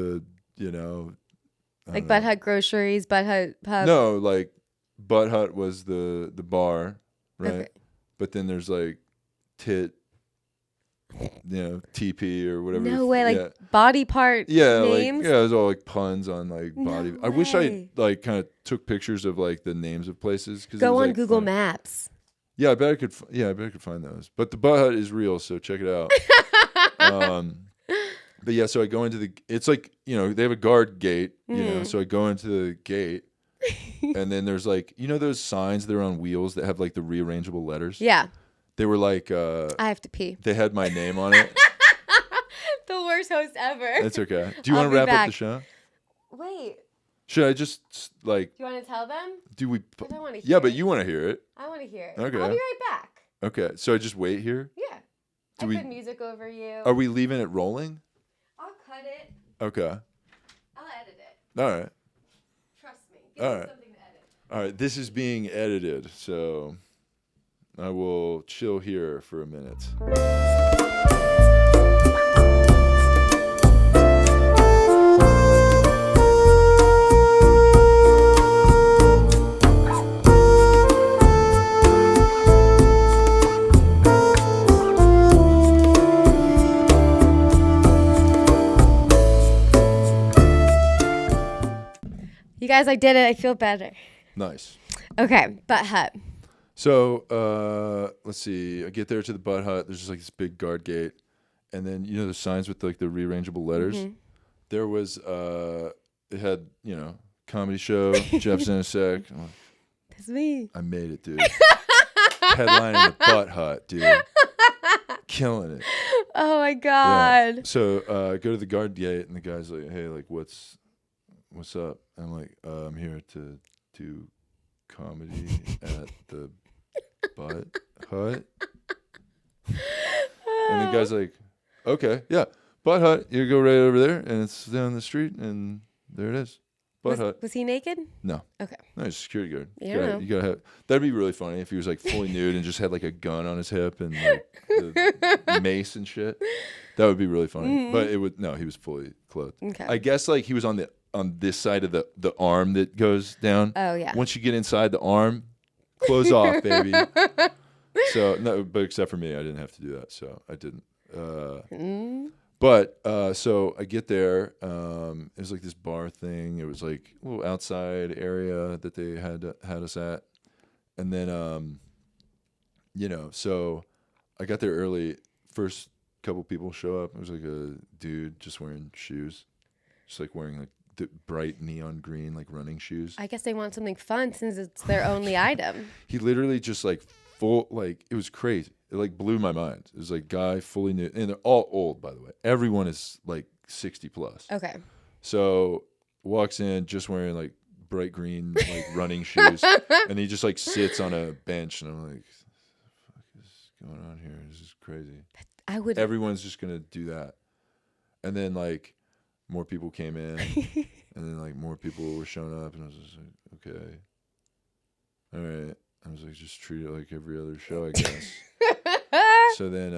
like Butt Hut Groceries, Butt Hut Pub. No, like Butt Hut was the bar, right? Okay. But then there's like Tit, TP or whatever. No way, like body part names? Like, there's all like puns on like body. I wish I like kind of took pictures of like the names of places. Go on like, Google fun. Maps. Yeah, I bet I could. I bet I could find those. But the Butt Hut is real, so check it out. But yeah, so I go into it's like, they have a guard gate, so I go into the gate and then there's like, those signs that are on wheels that have like the rearrangeable letters? Yeah. They were like, I have to pee. They had my name on it. The worst host ever. That's okay. Do you want to wrap up the show? Wait. Should I just like... Do you want to tell them? I don't want to hear Yeah, but you want to hear it. I want to hear it. Okay. I'll be right back. Okay, so I just wait here? Yeah. I put music over you. Are we leaving it rolling? I'll cut it. Okay. I'll edit it. All right. Trust me. Give me something to edit. All right, this is being edited, so I will chill here for a minute. You guys, I did it. I feel better. Nice. Okay, Butt Hut. So let's see. I get there to the Butt Hut. There's just like this big guard gate, and then the signs with like the rearrangeable letters. Mm-hmm. There was it had comedy show Jeff Zenisek. That's me. I made it, dude. Headlining the Butt Hut, dude. Killing it. Oh my Yeah. God. So I go to the guard gate, and the guy's like, "Hey, like, what's up?" I'm like, "I'm here to do comedy at the Butt Hut." And the guy's like, "Okay, yeah, Butt Hut. You go right over there, and it's down the street, and there it is, Butt Hut." Was he naked? No. Okay. No, he's a security guard. You You gotta have. That'd be really funny if he was like fully nude and just had like a gun on his hip and like the mace and shit. That would be really funny. But it would no. He was fully clothed. Okay. I guess like he was on this side of the arm that goes down. Oh yeah. Once you get inside the arm, close off, baby. So no, but except for me, I didn't have to do that, so I didn't. But so I get there. It was like this bar thing. It was like a little outside area that they had us at, and then so I got there early. First couple people show up. It was like a dude just wearing shoes, just like wearing like the bright neon green like running shoes. I guess they want something fun since it's their only item. He literally just like full like it was crazy. It like blew my mind. It was like guy fully nude, and they're all old, by the way. Everyone is like 60 plus. Okay. So walks in just wearing like bright green like running shoes, and he just like sits on a bench, and I'm like, "What the fuck is going on here? This is crazy." I would. Everyone's just gonna do that, and then like more people came in, and then like more people were showing up, and I was just like, okay, all right. I was like, just treat it like every other show, I guess. So then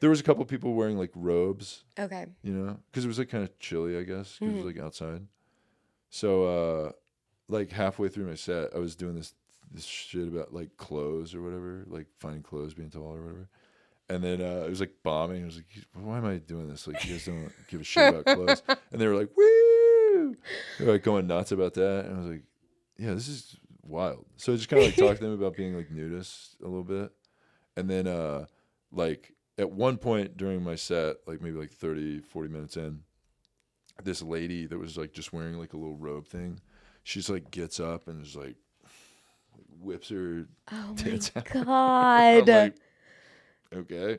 there was a couple people wearing like robes. Okay. You know, because it was like kind of chilly, I guess, because it was like outside. So like halfway through my set, I was doing this shit about like clothes or whatever, like finding clothes, being tall or whatever. And then it was like bombing. I was like, why am I doing this? Like, you guys don't give a shit about clothes. And they were like, woo! They were like going nuts about that. And I was like, yeah, this is wild. So I just kind of like talked to them about being like nudist a little bit. And then like at one point during my set, like maybe like 30, 40 minutes in, this lady that was like just wearing like a little robe thing, she's like gets up and is like whips her tits out. Oh my God. I'm like, okay.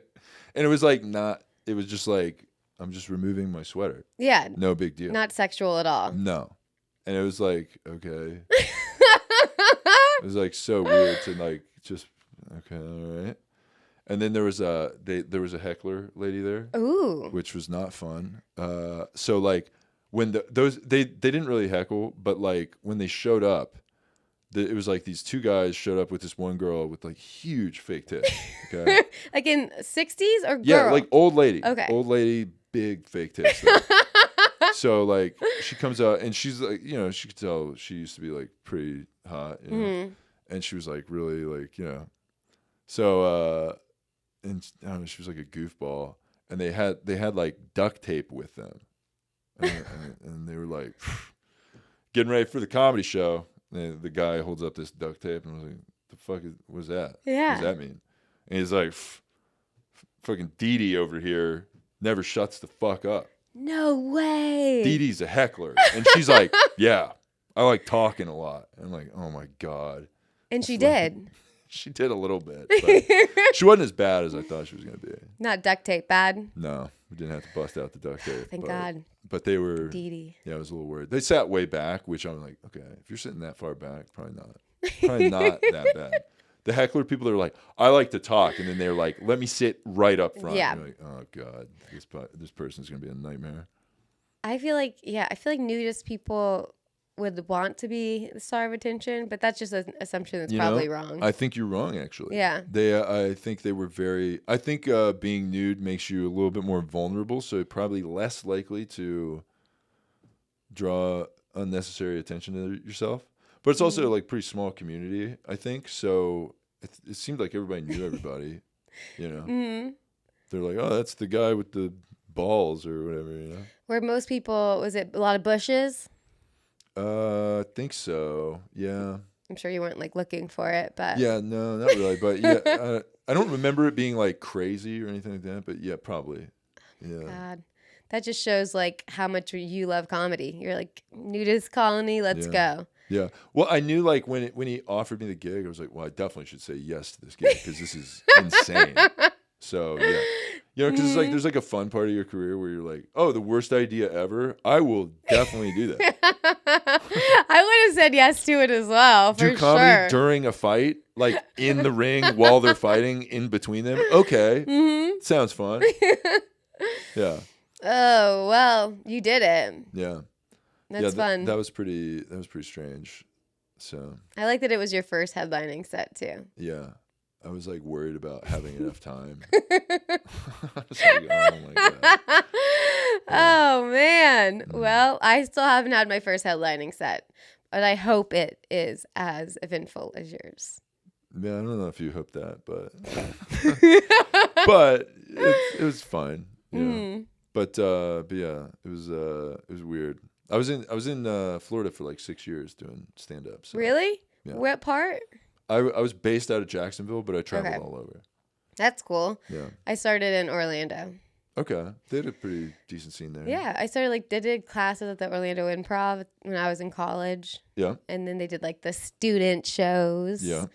And it was like it was just like, I'm just removing my sweater. Yeah. No big deal. Not sexual at all. No. And it was like, okay. It was like so weird to like just, okay, all right. And then there was a heckler lady there. Ooh. Which was not fun. So like when they didn't really heckle, but like when they showed up, it was like these two guys showed up with this one girl with like huge fake tits. Okay. Like in 60s or girl? Yeah, like old lady. Okay. Old lady, big fake tits. So like she comes out and she's like, you know, she could tell she used to be like pretty hot, you know? Mm-hmm. And she was like really like, you know. So and I don't know, she was like a goofball, and they had like duct tape with them, and they were like getting ready for the comedy show. And the guy holds up this duct tape, and I was like, "The fuck was that? Yeah. What does that mean?" And he's like, "Fucking Dee Dee over here never shuts the fuck up. No way. Dee Dee's a heckler," and she's like, "Yeah, I like talking a lot." And I'm like, "Oh my god." And she did. She did a little bit, but she wasn't as bad as I thought she was going to be. Not duct tape bad. No, we didn't have to bust out the duct tape. Thank God. But they were, Dee Dee. Yeah, I was a little worried. They sat way back, which I'm like, okay, if you're sitting that far back, probably not that bad. The heckler people are like, I like to talk, and then they're like, let me sit right up front. Yeah. And you're like, oh god, this person's going to be a nightmare. I feel like nudist people would want to be the star of attention, but that's just an assumption that's probably wrong. I think you're wrong, actually. Yeah. I think they were very. I think being nude makes you a little bit more vulnerable, so probably less likely to draw unnecessary attention to yourself. But it's also like pretty small community, I think. So it seemed like everybody knew everybody. You know, they're like, oh, that's the guy with the balls or whatever. You know, where most people, was it a lot of bushes? I think so. Yeah. I'm sure you weren't like looking for it, but yeah, no, not really. But yeah, I don't remember it being like crazy or anything like that. But yeah, probably. Yeah. God, that just shows like how much you love comedy. You're like, nudist colony, let's go. Yeah. Well, I knew like when he offered me the gig, I was like, well, I definitely should say yes to this gig because this is insane. So yeah. You know, because it's like there's like a fun part of your career where you're like, oh, the worst idea ever. I will definitely do that. I would have said yes to it as well, for Do comedy sure. during a fight, like in the ring while they're fighting in between them. Okay, sounds fun. Yeah. Oh, well, you did it. Yeah. That's fun. That was pretty strange. So I like that it was your first headlining set too. yeah, I was like worried about having enough time. I was like, oh my god. Oh man. Well, I still haven't had my first headlining set, but I hope it is as eventful as yours. Yeah, I don't know if you hope that, but but it was fine. Yeah. But yeah, it was weird. I was in Florida for like 6 years doing stand up. So, Really? Yeah. What part? I was based out of Jacksonville, but I traveled Okay. all over. That's cool. Yeah. I started in Orlando. Okay. They had a pretty decent scene there. Yeah, I started did classes at the Orlando Improv when I was in college. Yeah. And then they did like the student shows. Yeah.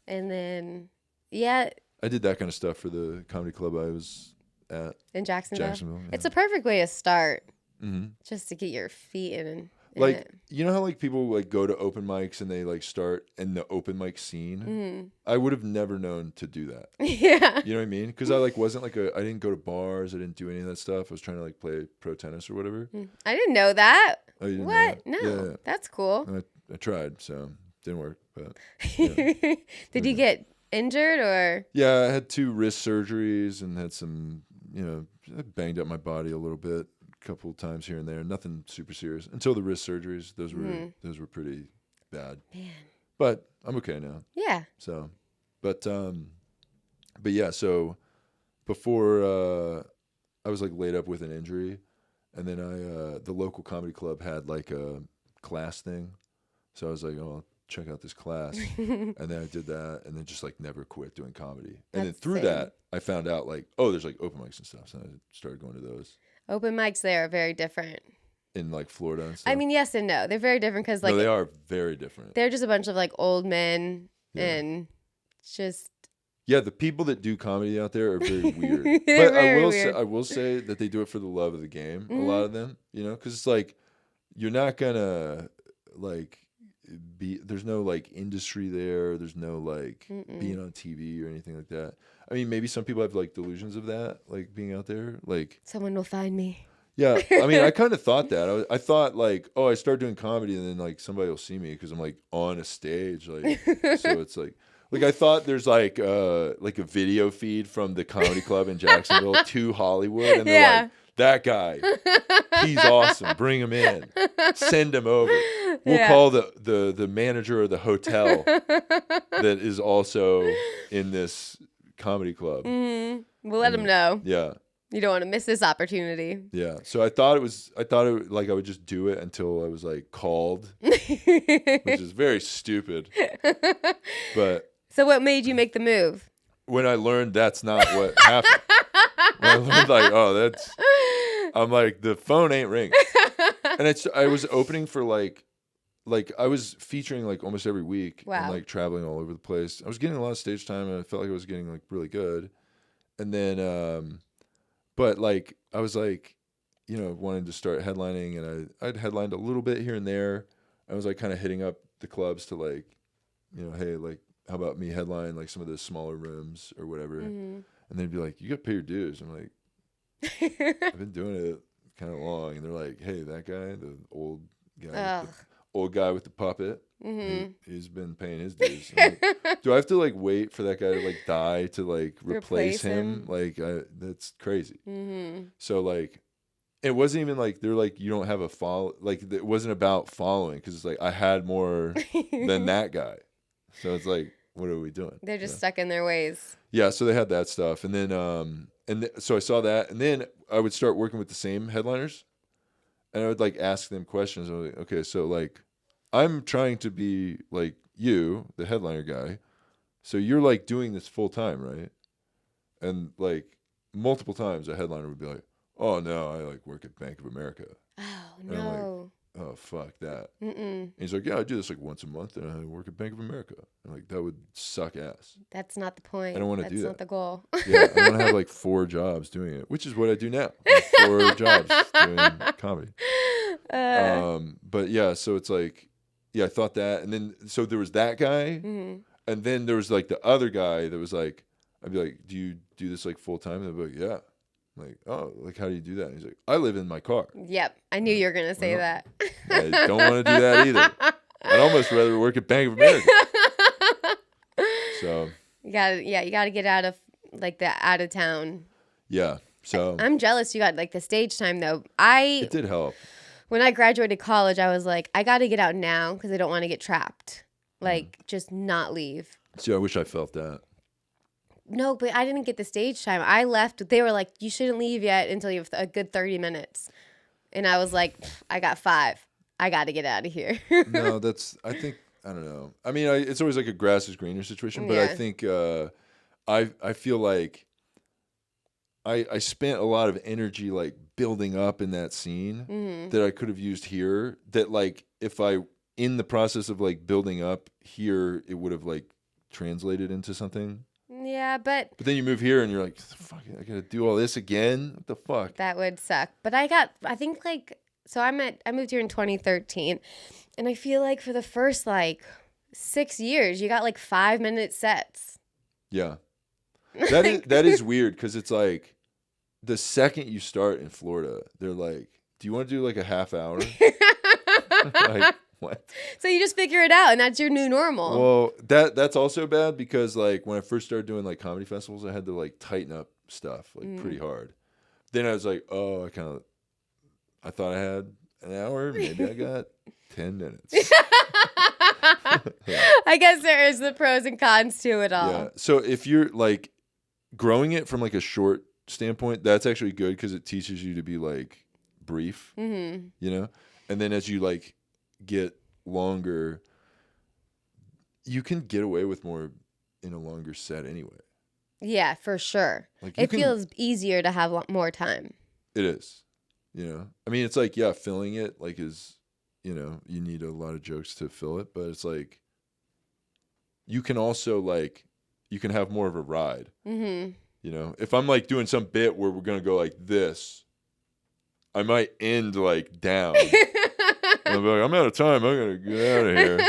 And then yeah, I did that kind of stuff for the comedy club I was at. in Jacksonville. Yeah. It's a perfect way to start, Mm-hmm. just to get your feet in Like, it. you know how like people like go to open mics and they like start in the open mic scene? Mm-hmm. I would have never known to do that. Yeah. You know what I mean? Because I like wasn't like I didn't go to bars. I didn't do any of that stuff. I was trying to like play pro tennis or whatever. I didn't know that. Oh, you didn't know What? that? No. Yeah. That's cool. And I tried, so didn't work. But yeah. Did you get injured or? Yeah, I had 2 wrist surgeries and had some, I banged up my body a little bit, a couple of times here and there. Nothing super serious until the wrist surgeries. Those were pretty bad. Man. But I'm okay now. Yeah. So, but yeah. So before I was like laid up with an injury, and then the local comedy club had like a class thing, so I was like, oh, I'll check out this class, and then I did that, and then just like never quit doing comedy. And then That's through insane. that, I found out like, oh, there's like open mics and stuff, so I started going to those Open mics there are very different. in like Florida and stuff. I mean, yes and no. They're very different because like no, they are very different. they're just a bunch of like old men Yeah. and just Yeah, the people that do comedy out there are very weird. They're But very weird. I will say that they do it for the love of the game. Mhm. A lot of them, because it's like you're not gonna like there's no like industry there. There's no like being on TV or anything like that. I mean, maybe some people have like delusions of that, like being out there. Like, someone will find me. yeah, I mean, I kind of thought that. I thought like, oh, I start doing comedy and then like somebody will see me because I'm like on a stage, like so it's like. Like I thought there's like a video feed from the comedy club in Jacksonville to Hollywood, and they're like, that guy, he's awesome. Bring him in, send him over. We'll call the manager of the hotel that is also in this comedy club. We'll let them know. Yeah, You don't want to miss this opportunity. yeah. So I thought like I would just do it until I was like called, which is very stupid, but. So what made you make the move? When I learned that's not what happened. When I learned like, I'm like, the phone ain't ringing. And I was opening for like I was featuring like almost every week. Wow. And like traveling all over the place. I was getting a lot of stage time and I felt like I was getting like really good. And then, but like, I was like, wanting to start headlining, and I'd headlined a little bit here and there. I was like kind of hitting up the clubs to like, hey, like, how about me headline like some of the smaller rooms or whatever? And they'd be like, you got to pay your dues. I'm like, I've been doing it kind of long. And they're like, hey, that guy, the old guy with the puppet, he's been paying his dues. I'm like, do I have to like wait for that guy to like die to like replace him? Like that's crazy. So like, it wasn't even like they're like, you don't have a follow. Like it wasn't about following, because it's like I had more than that guy. So it's like, what are we doing? They're just stuck in their ways. Yeah, so they had that stuff, and then so I saw that, and then I would start working with the same headliners, and I would like ask them questions. I was like, okay, so like I'm trying to be like you, the headliner guy, so you're like doing this full time, right? And like multiple times a headliner would be like, oh no, I like work at Bank of America. Oh And I'm like, no. oh fuck that. And he's like, yeah, I do this like once a month, and I work at Bank of America. I'm like, that would suck ass. That's not the point. I don't want to do that. That's not the goal. Yeah, I want to have like 4 jobs doing it, which is what I do now. I have 4 jobs doing comedy. But yeah, so it's like, yeah, I thought that, and then so there was that guy, and then there was like the other guy that was like, I'd be like, do you do this like full time? And they'd be like, yeah. I'm like, oh, like how do you do that? And he's like, I live in my car. Yep, I knew you were gonna say that. I don't want to do that either. I'd almost rather work at Bank of America. So you gotta get out of like the out of town. Yeah. So I'm jealous you got like the stage time though. It did help. When I graduated college, I was like, I got to get out now because I don't want to get trapped. Like, just not leave. See, I wish I felt that. No, but I didn't get the stage time. I left. They were like, you shouldn't leave yet until you have a good 30 minutes. And I was like, I got 5. I got to get out of here. No, I don't know. I mean, it's always like a grass is greener situation, but I think I feel like I spent a lot of energy like building up in that scene that I could have used here, that like if I in the process of like building up here, it would have like translated into something. Yeah, but then you move here and you're like, fuck, I gotta do all this again. What the fuck? That would suck. But I moved here in 2013, and I feel like for the first like 6 years, you got like 5-minute sets. Yeah. That is weird because it's like the second you start in Florida, they're like, do you want to do like a half hour? Like, what? So you just figure it out and that's your new normal. Well, that's also bad because like when I first started doing like comedy festivals, I had to like tighten up stuff like pretty hard. Then I was like, oh, I thought I had an hour. Maybe I got 10 minutes. Yeah. I guess there is the pros and cons to it all. Yeah. So if you're like growing it from like a short standpoint, that's actually good because it teaches you to be like brief, you know? And then as you like get longer, you can get away with more in a longer set anyway. Yeah, for sure. Like it feels easier to have more time. It is, you know? I mean, it's like, yeah, filling it like is, you know, you need a lot of jokes to fill it, but it's like, you can also like, you can have more of a ride. You know, if I'm like doing some bit where we're going to go like this, I might end like down. I'm like, I'm out of time. I'm going to get out of here.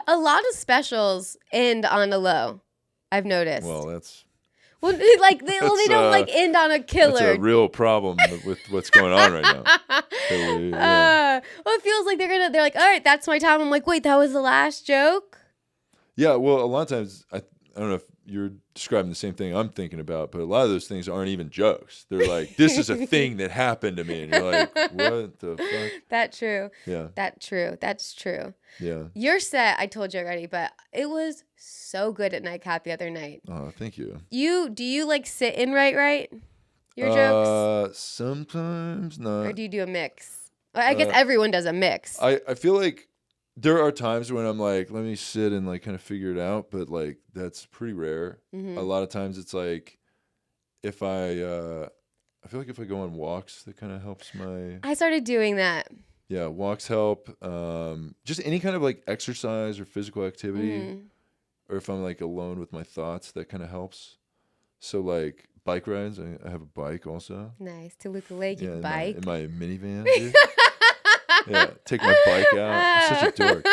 A lot of specials end on a low, I've noticed. Well, that's... Well, like they don't like end on a killer. That's a real problem with what's going on right now. Well, it feels like they're like, all right, that's my time. I'm like, wait, that was the last joke? Yeah, well, a lot of times, I don't know if you're describing the same thing I'm thinking about, but a lot of those things aren't even jokes. They're like, this is a thing that happened to me. And you're like, what the fuck? That's true. Yeah. That's true. Yeah. Your set, I told you already, but it was so good at Nightcap the other night. Oh, thank you. Do you like sit and write your jokes? Sometimes not. Or do you do a mix? I guess everyone does a mix. I feel like there are times when I'm like, let me sit and like kind of figure it out, but like that's pretty rare. A lot of times it's like if I feel like if I go on walks, that kind of helps my... I started doing that. Yeah, walks help. Just any kind of like exercise or physical activity, or if I'm like alone with my thoughts, that kind of helps. So like bike rides, I have a bike also. Nice. Toluca Lake, yeah, bike. In my minivan. Dude. Yeah, take my bike out. I'm such a dork.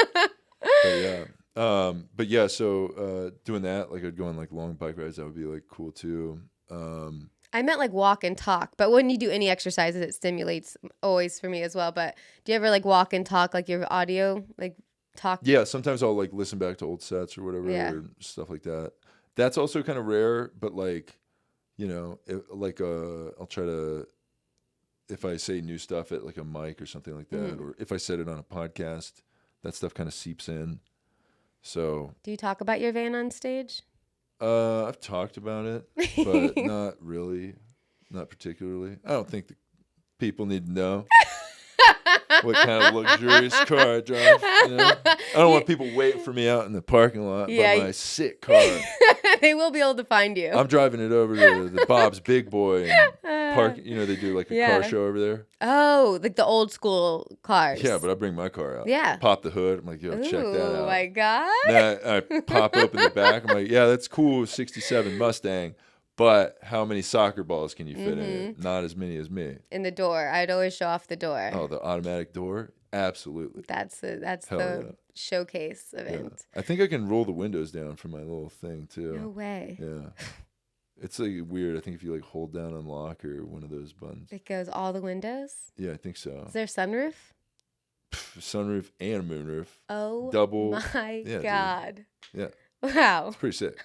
But yeah, so doing that, like I'd go on like long bike rides, that would be like cool too. I meant like walk and talk, but when you do any exercises, it stimulates always for me as well. But do you ever like walk and talk, like your audio, like talk? Yeah, sometimes I'll like listen back to old sets or whatever, or stuff like that. That's also kind of rare, but like, you know, I'll try to, if I say new stuff at like a mic or something like that, or if I said it on a podcast, that stuff kind of seeps in. So. Do you talk about your van on stage? I've talked about it, but not really, not particularly. I don't think the people need to know what kind of luxurious car I drive. You know? I don't want people waiting for me out in the parking lot by my sick car. They will be able to find you. I'm driving it over to the Bob's Big Boy and park. You know, they do like a car show over there. Oh, like the old school cars. Yeah, but I bring my car out. Yeah. Pop the hood. I'm like, yo, check that out. Oh my God. Then I pop open the back. I'm like, yeah, that's cool. 67 Mustang. But how many soccer balls can you fit in it? Not as many as me. In the door. I'd always show off the door. Oh, the automatic door? Absolutely. That's Hell the showcase event. Yeah. I think I can roll the windows down for my little thing too. No way. Yeah. It's like weird. I think if you like hold down unlock or one of those buttons. It goes all the windows? Yeah, I think so. Is there a sunroof? Sunroof and moonroof. Oh double. My Yeah, God. Dude. Yeah. Wow. It's pretty sick.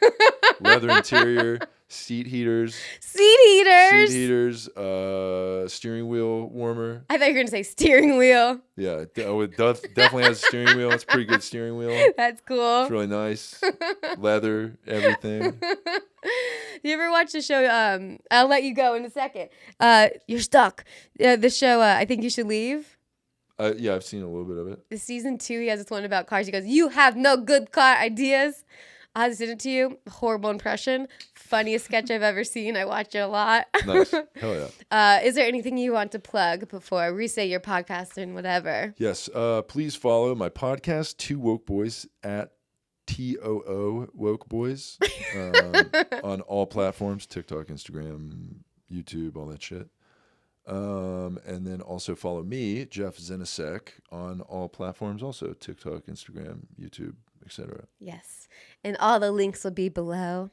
Leather interior, seat heaters. Seat heaters. Seat heaters, steering wheel warmer. I thought you were going to say steering wheel. Yeah, it definitely has a steering wheel. It's a pretty good steering wheel. That's cool. It's really nice. Leather, everything. You ever watch the show? I'll let you go in a second. You're stuck. The show, I Think You Should Leave. Yeah, I've seen a little bit of it. The season 2, he has this one about cars. He goes, "You have no good car ideas." I'll send it to you. Horrible impression. Funniest sketch I've ever seen. I watch it a lot. Nice. Hell yeah. Is there anything you want to plug before we say your podcast and whatever? Yes. Please follow my podcast, Two Woke Boys, at TOO Woke Boys, on all platforms, TikTok, Instagram, YouTube, all that shit. And then also follow me, Jeff Zenisek, on all platforms, also TikTok, Instagram, YouTube, etc. Yes. And all the links will be below.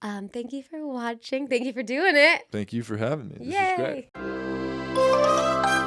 Thank you for watching. Thank you for doing it. Thank you for having me. This Yay. is great.